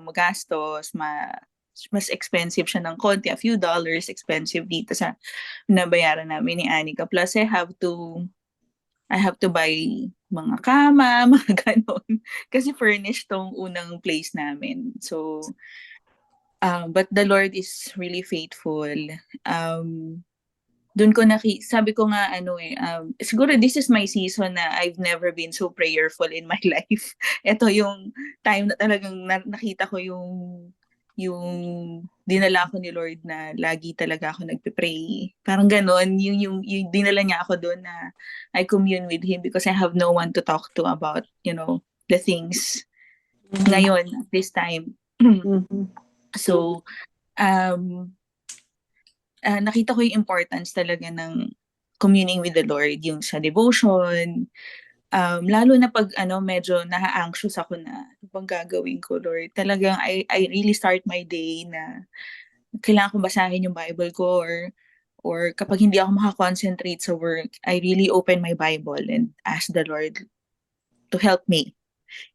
magastos, mas expensive siya ng konti, a few dollars expensive dito sa nabayaran namin ni Anika. Plus I have to buy mga kama, mga ganon. Kasi furnished tong unang place namin. So, but the Lord is really faithful. Doon ko sabi ko nga siguro this is my season na I've never been so prayerful in my life. Ito yung time na talagang nakita ko yung dinala ko ni Lord na lagi talaga ako nagpe-pray. Parang ganon, yung dinala niya ako doon na I commune with Him because I have no one to talk to about, the things ngayon, this time. So, nakita ko yung importance talaga ng communing with the Lord, yung sa devotion, lalo na pag medyo na-anxious ako na ano bang gagawin ko, Lord. Talagang I really start my day na kailangan ko basahin yung Bible ko or kapag hindi ako makakoncentrate sa work, I really open my Bible and ask the Lord to help me.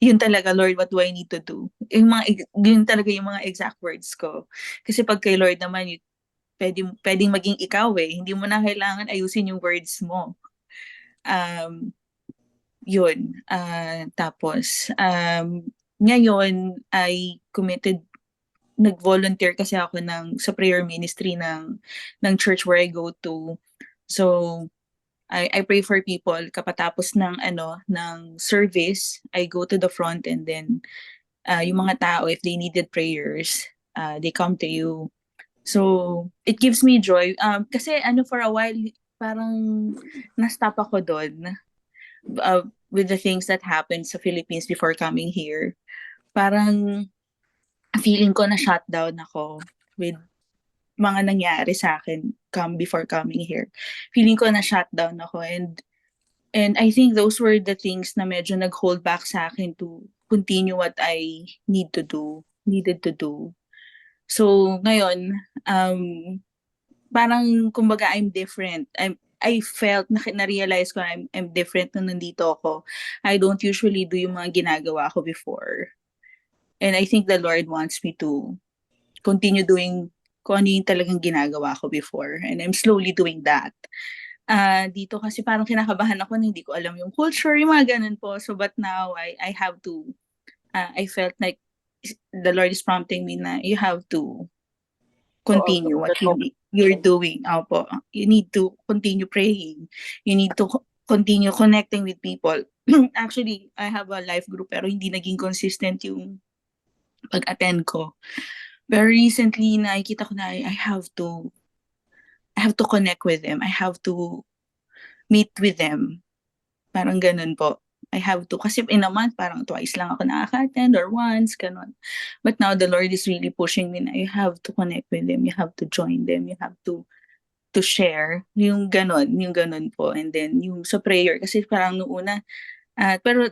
Yun talaga, Lord, what do I need to do? Yun talaga yung mga exact words ko. Kasi pag kay Lord naman, pwedeng maging ikaw eh. Hindi mo na kailangan ayusin yung words mo. Yun. Tapos, ngayon, I nag-volunteer kasi ako sa prayer ministry ng church where I go to. So, I pray for people kapatapos ng service, I go to the front and then yung mga tao, if they needed prayers, they come to you. So, it gives me joy. Kasi for a while, parang na-stop ako doon. With the things that happened sa Philippines before coming here, parang feeling ko na shutdown ako with mga nangyari sa akin before coming here. Feeling ko na shutdown ako and I think those were the things na medyo nag-hold back sa akin to continue what I needed to do. So ngayon, parang kumbaga I'm different. I felt na-realize ko I'm different nung nandito ako. I don't usually do yung mga ginagawa ko before. And I think the Lord wants me to continue doing kung ano yung talagang ginagawa ko before. And I'm slowly doing that. Dito kasi parang kinakabahan ako na hindi ko alam yung culture, yung mga ganun po. So but now I have to, I felt like the Lord is prompting me na you have to continue what you're doing. Opo. You need to continue praying. You need to continue connecting with people. Actually, I have a life group pero hindi naging consistent yung pag-attend ko. Pero recently, nakikita ko na I have to connect with them. I have to meet with them. Parang ganun po. I have to. Kasi in a month, parang twice lang ako nakaka-attend or once, ganun. But now the Lord is really pushing me na you have to connect with them. You have to join them. You have to share. Yung ganun po. And then yung sa prayer, kasi parang noong una, pero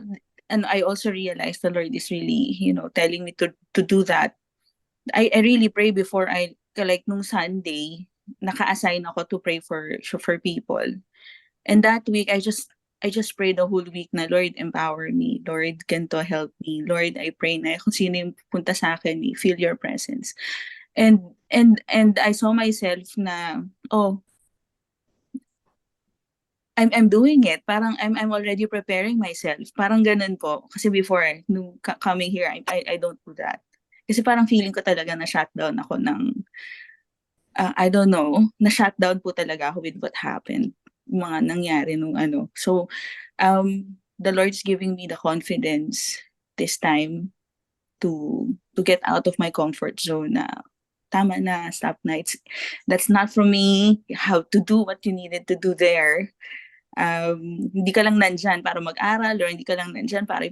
I also realized the Lord is really, telling me to do that. I really pray before like nung Sunday, naka-assign ako to pray for people. And that week, I just prayed the whole week na Lord, empower me. Lord, ganito, help me. Lord, I pray na kung sino yung punta sa akin, feel your presence. And I saw myself na, I'm doing it. Parang I'm already preparing myself. Parang ganun po. Kasi before, nung coming here, I don't do that. Kasi parang feeling ko talaga na shutdown ako ng, I don't know, na shutdown po talaga ako with what happened, mga nangyari nung ano. So, the Lord's giving me the confidence this time to get out of my comfort zone na tama na, stop na. That's not from me. You have to do what you needed to do there. Hindi ka lang nandyan para mag-aral or hindi ka lang nandyan para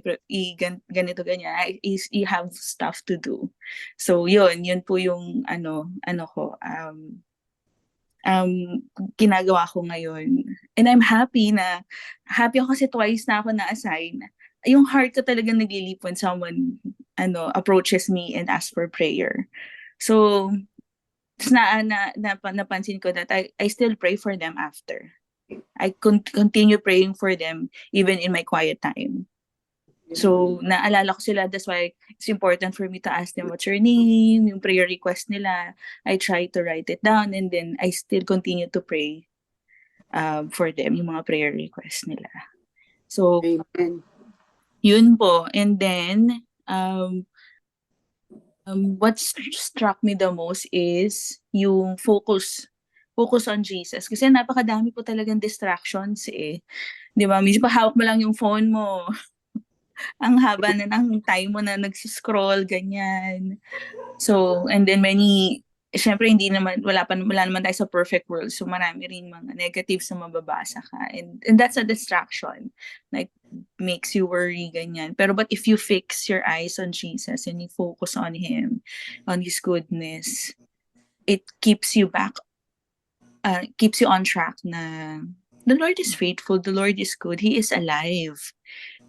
ganito ganyan. You have stuff to do. So yun po yung ano ko, ginagawa ko ngayon. And I'm happy ako kasi twice na ako na-assign. Yung heart ko talaga naglilip when someone approaches me and asks for prayer. So napansin ko that I still pray for them after. I continue praying for them even in my quiet time. So, naalala ko sila. That's why it's important for me to ask them what's your name, yung prayer request nila. I try to write it down and then I still continue to pray for them, yung mga prayer request nila. So, Amen. yun po. And then, what struck me the most is yung focus on Jesus. Kasi napakadami po talagang distractions eh. Di ba? Minsan pa hawak mo lang yung phone mo. Ang haba na ng time mo na nagsiscroll, ganyan. So, and then syempre wala naman tayo sa perfect world. So marami rin mga negatives na mababasa ka. And that's a distraction. Like, makes you worry, ganyan. But if you fix your eyes on Jesus and you focus on Him, on His goodness, it keeps you on track na the Lord is faithful, the Lord is good, He is alive.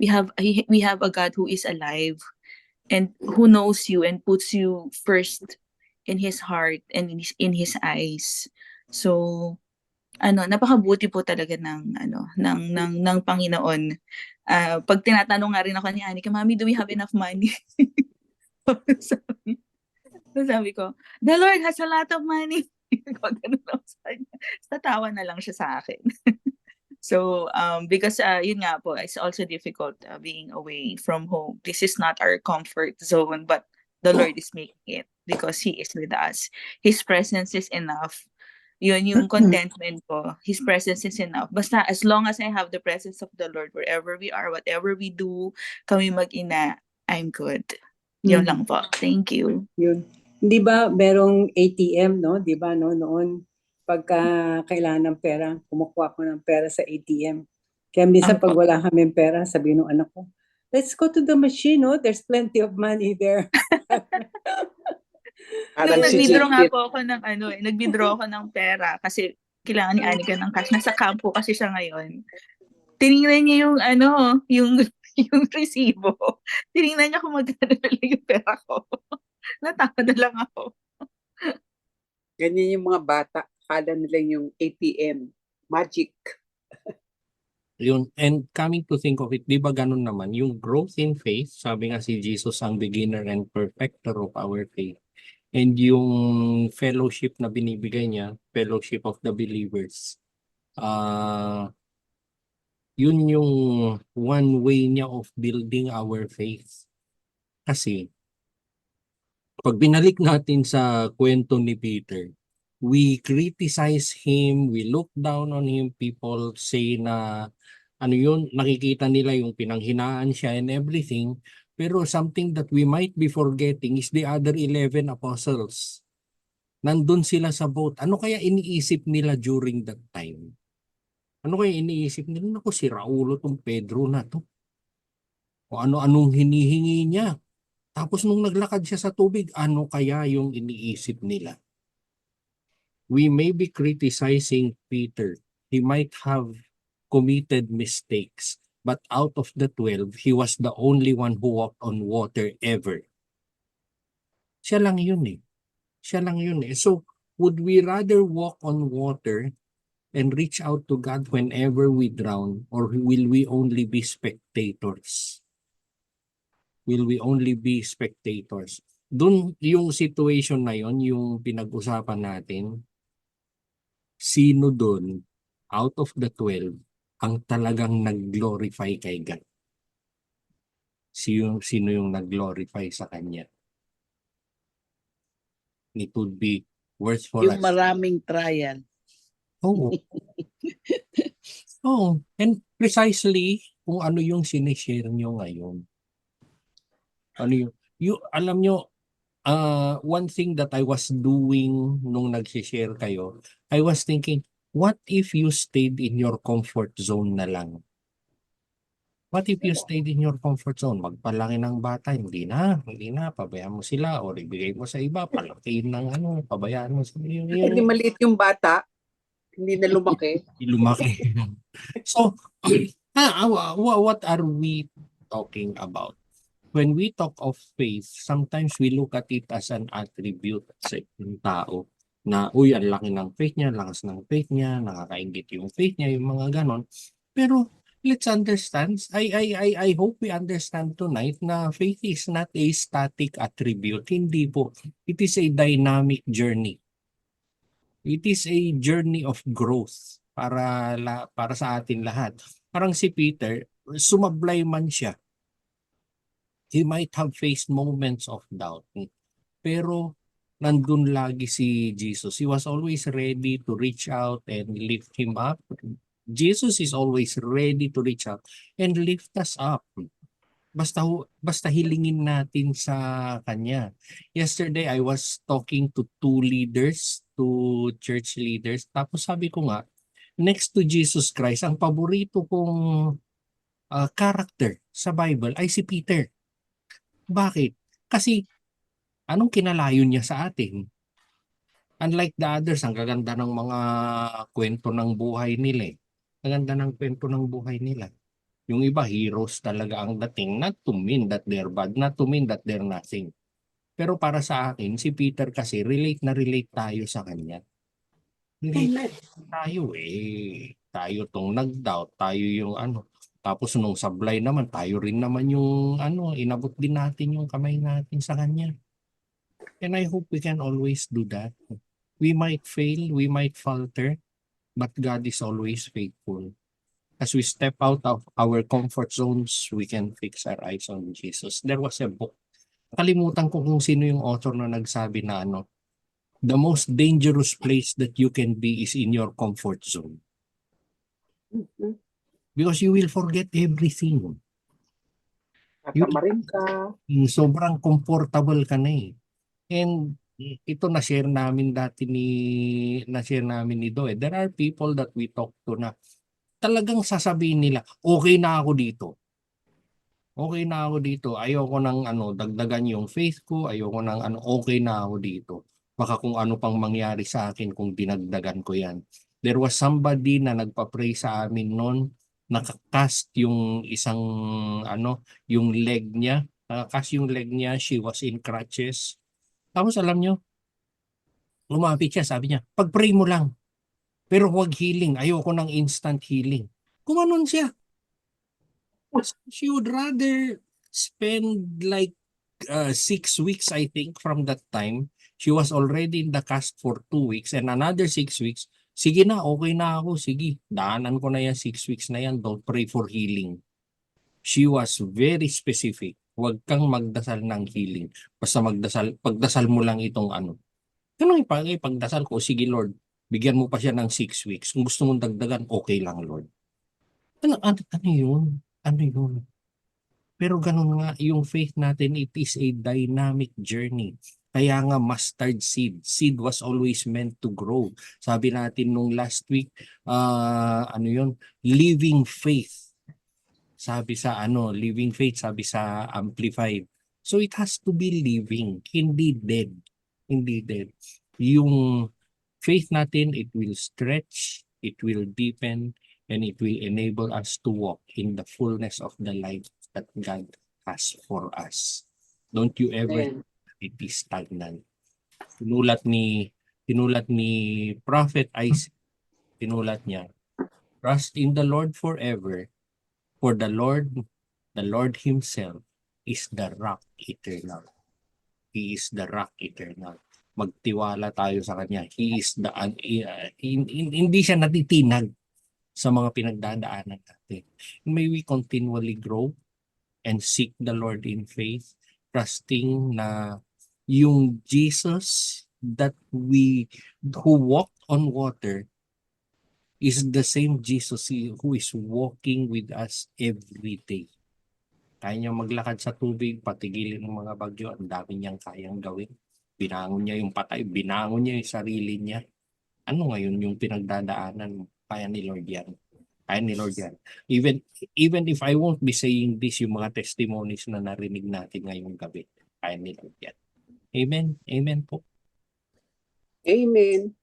We have a God who is alive and who knows you and puts you first in His heart and in His eyes. So, napakabuti po talaga ng Panginoon. Pag tinatanong nga rin ako ni Anika, Mami, do we have enough money? Sabi ko, the Lord has a lot of money. Ganun lang sa kanya. Tatawa na lang siya sa akin. So, because yun nga po, it's also difficult being away from home. This is not our comfort zone, but the Lord is making it because He is with us. His presence is enough. Yun yung contentment ko. His presence is enough. Basta as long as I have the presence of the Lord wherever we are, whatever we do, kami mag-ina, I'm good. Yun lang po. Thank you. Yun. Di ba merong ATM, no? Di ba, no? Noon, pagka kailangan ng pera, kumukuha ko ng pera sa ATM. Kaya minsan pag wala kaming pera, sabi ng anak ko, let's go to the machine, no? There's plenty of money there. Nag-withdraw nga po ako ng nag-withdraw ako ng pera kasi kailangan ni Anika ng cash. Nasa campo kasi siya ngayon. Tiningnan niya yung resibo. Tiningnan niya kung magkano yung pera ko. Natawa na lang ako. Ganyan yung mga bata. Akala nila yung ATM. Magic. Yun. And coming to think of it, di ba ganun naman, yung growth in faith, sabi nga si Jesus ang beginner and perfecter of our faith. And yung fellowship na binibigay niya, fellowship of the believers, yun yung one way niya of building our faith. Kasi, pag binalik natin sa kwento ni Peter, we criticize him, we look down on him, people say na nakikita nila yung pinanghinaan siya and everything, pero something that we might be forgetting is the other 11 apostles. Nandun sila sa boat. Ano kaya iniisip nila during that time? Ano kaya iniisip nila? Naku, si Raulo tong Pedro na to. O ano-anong hinihingi niya. Tapos nung naglakad siya sa tubig, ano kaya yung iniisip nila? We may be criticizing Peter. He might have committed mistakes. But out of the 12, he was the only one who walked on water ever. Siya lang yun eh. So, would we rather walk on water and reach out to God whenever we drown, or will we only be spectators? Will we only be spectators? Doon yung situation na yon, yung pinag-usapan natin, sino doon, out of the 12, ang talagang nag-glorify kay God? Sino yung nag-glorify sa Kanya? It would be worth for Yung us. maraming trial. Oo. Oo. And precisely kung ano yung sinishare nyo ngayon. Ano alam nyo, one thing that I was doing nung nagsishare kayo, I was thinking, what if you stayed in your comfort zone na lang? What if you stayed in your comfort zone? Magpalaki ng bata, hindi na, pabayaan mo sila o ibigay mo sa iba, palakihin ng pabayaan mo sila. Hindi maliit yung bata, hindi na lumaki. Lumaki. So, what are we talking about? When we talk of faith, sometimes we look at it as an attribute sa isang tao na, uy, ang laki ng faith niya, lakas ng faith niya, nakakaingit yung faith niya, yung mga ganon. Pero let's understand, I hope we understand tonight na faith is not a static attribute. Hindi po. It is a dynamic journey. It is a journey of growth para sa atin lahat. Parang si Peter, sumablay man siya. He might have faced moments of doubt. Pero nandun lagi si Jesus. He was always ready to reach out and lift him up. Jesus is always ready to reach out and lift us up. Basta hilingin natin sa kanya. Yesterday, I was talking to two church leaders. Tapos sabi ko nga, next to Jesus Christ, ang paborito kong character sa Bible ay si Peter. Bakit? Kasi anong kinalayo niya sa atin? Unlike the others, ang gaganda ng mga kwento ng buhay nila. Ang ganda ng kwento ng buhay nila. Yung iba, heroes talaga ang dating. Not to mean that they're bad, not to mean that they're nothing. Pero para sa akin, si Peter kasi relate tayo sa kanya. Relate tayo Tayo tong nag-doubt, tayo yung Tapos nung sablay naman, tayo rin naman yung inabot din natin yung kamay natin sa kanya. And I hope we can always do that. We might fail, we might falter, but God is always faithful. As we step out of our comfort zones, we can fix our eyes on Jesus. There was a book. Kalimutan ko kung sino yung author na nagsabi na the most dangerous place that you can be is in your comfort zone. Because you will forget everything. Tatamarin ka. Sobrang comfortable ka na eh. And ito na-share namin ni Doe. There are people that we talk to na talagang sasabihin nila, okay na ako dito. Okay na ako dito. Ayoko nang dagdagan yung faith ko. Ayoko nang okay na ako dito. Baka kung ano pang mangyari sa akin kung dinagdagan ko yan. There was somebody na nagpa-pray sa amin noon, nakakast yung isang yung leg niya. Nakakast yung leg niya. She was in crutches. Tapos alam nyo, lumapit siya, sabi niya, pag-pray mo lang. Pero huwag healing. Ayoko ng instant healing. Kumanon siya. She would rather spend like 6 weeks, I think, from that time. She was already in the cast for 2 weeks and another 6 weeks. Sige na, okay na ako. Sige, daanan ko na yan 6 weeks na yan. Don't pray for healing. She was very specific. Huwag kang magdasal ng healing. Basta pagdasal mo lang itong Ganun pagdasal ko, sige Lord, bigyan mo pa siya ng 6 weeks. Kung gusto mong dagdagan, okay lang Lord. Ano yun? Pero ganun nga, yung faith natin, it is a dynamic journey. Kaya nga mustard seed. Seed was always meant to grow. Sabi natin nung last week, living faith. Sabi sa living faith, sabi sa Amplified. So it has to be living, hindi dead. Hindi dead. Yung faith natin, it will stretch, it will deepen, and it will enable us to walk in the fullness of the life that God has for us. Don't you ever it is stagnant. Tinulat ni Prophet Isaac, tinulat niya, trust in the Lord forever, for the Lord Himself is the rock eternal. He is the rock eternal. Magtiwala tayo sa Kanya. He is hindi siya natitinag sa mga pinagdadaanan natin. May we continually grow and seek the Lord in faith, trusting na yung Jesus that who walked on water is the same Jesus who is walking with us every day. Kaya niya maglakad sa tubig, patigilin ng mga bagyo, ang dami niyang kayang gawin. Binangon niya yung patay, binangon niya yung sarili niya. Ano ngayon yung pinagdadaanan mo? Kaya ni Lord yan. Kaya ni Lord yan. Even if I won't be saying this, yung mga testimonies na narinig natin ngayong gabi, kaya ni Lord yan. Amen? Amen po. Amen.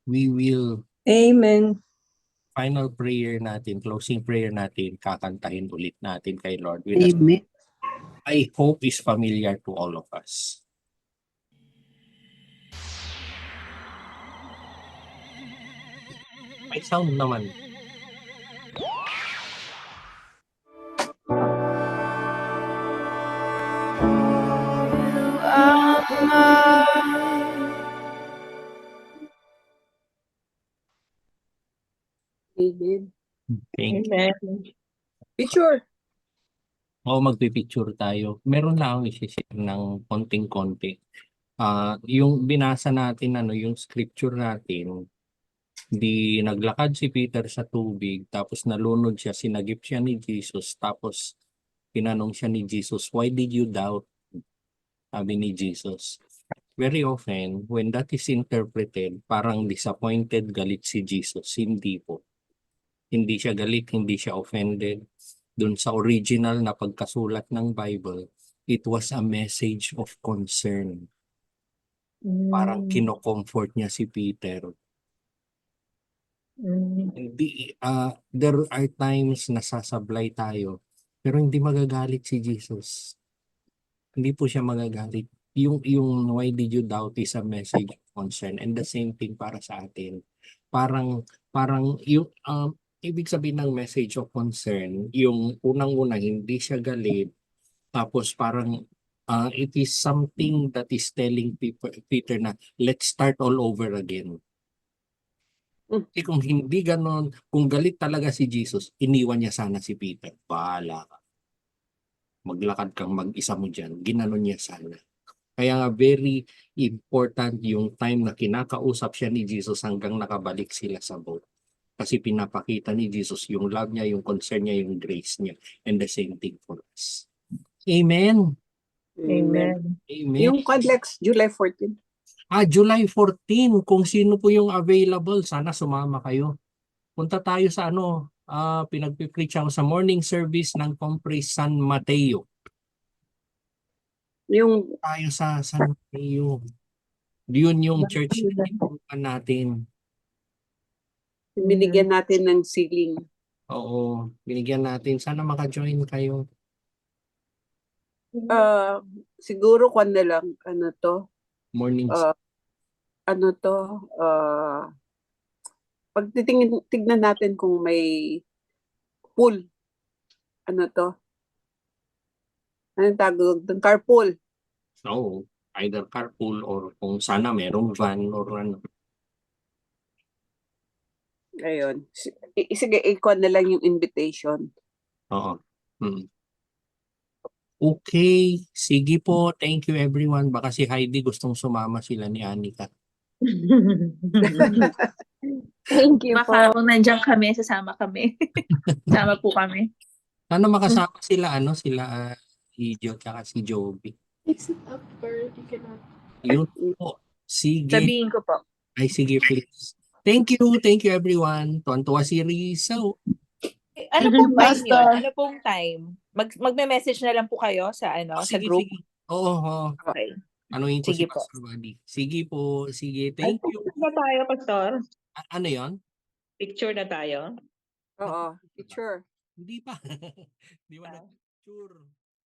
We will, Amen. final prayer natin, closing prayer natin, kakantahin ulit natin kay Lord with a Amen. I hope is familiar to all of us. May sound naman. Amen. Thank you. Amen. Picture. O magpipicture tayo. Meron lang akong isi-share ng konting-konti. Yung binasa natin, yung scripture natin, di naglakad si Peter sa tubig, tapos nalunod siya, sinagip siya ni Jesus, tapos tinanong siya ni Jesus, why did you doubt? Sabi ni Jesus. Very often, when that is interpreted, parang disappointed, galit si Jesus. Hindi po. Hindi siya galit, hindi siya offended. Doon sa original na pagkasulat ng Bible, it was a message of concern. Parang kino-comfort niya si Peter. Hindi, there are times na sasablay tayo, pero hindi magagalit si Jesus. Hindi po siya magagalit. Yung why did you doubt is a message of concern, and the same thing para sa atin. Parang yung ibig sabihin ng message of concern, yung unang-una hindi siya galit, tapos parang it is something that is telling Peter na let's start all over again. Kasi kung hindi ganon, kung galit talaga si Jesus, iniwan niya sana si Peter. Bahala ka. Maglakad kang mag-isa mo dyan. Ginanon niya sana. Kaya nga very important yung time na kinakausap siya ni Jesus hanggang nakabalik sila sa boat. Kasi pinapakita ni Jesus yung love niya, yung concern niya, yung grace niya. And the same thing for us. Amen. Amen. Amen. Yung Conlex, July 14. July 14. Kung sino po yung available, sana sumama kayo. Punta tayo sa pinagpipreach ako sa morning service ng Compres San Mateo. Yung Tayo sa San Mateo. Yun yung church na tinutukan natin. binigyan natin ng siling. Oo, binigyan natin. Sana maka-join kayo. Siguro kung na lang, Morning. pag tignan natin kung may pool, anong tawag doon? Carpool. So, either carpool or kung sana merong van or ano. Ayun. Sige, ikon na lang yung invitation. Oo. Okay, sige po. Thank you everyone. Baka si Heidi gustong sumama sila ni Anika. Thank you Baka po. kung nandiyan kami, sasama kami. Sama po kami. Sana makasama sila sila Ijo at si Joby. Is it up or you cannot? Yun po. Sige. Sabihin ko po. Ay, sige please. Thank you everyone. Tuwan-tuwa si Risa. Ano pong time Basta. yun? Ano pong time? Magme-message na lang po kayo sa sa Sige, group? sige. Oo. Okay. Anuhin ko si Sige po. Pastor Buddy. Sige po. Sige. Thank you. Picture na tayo, Pastor. Ano yon? Picture na tayo. Oo, picture. Hindi pa. Hindi pa na picture.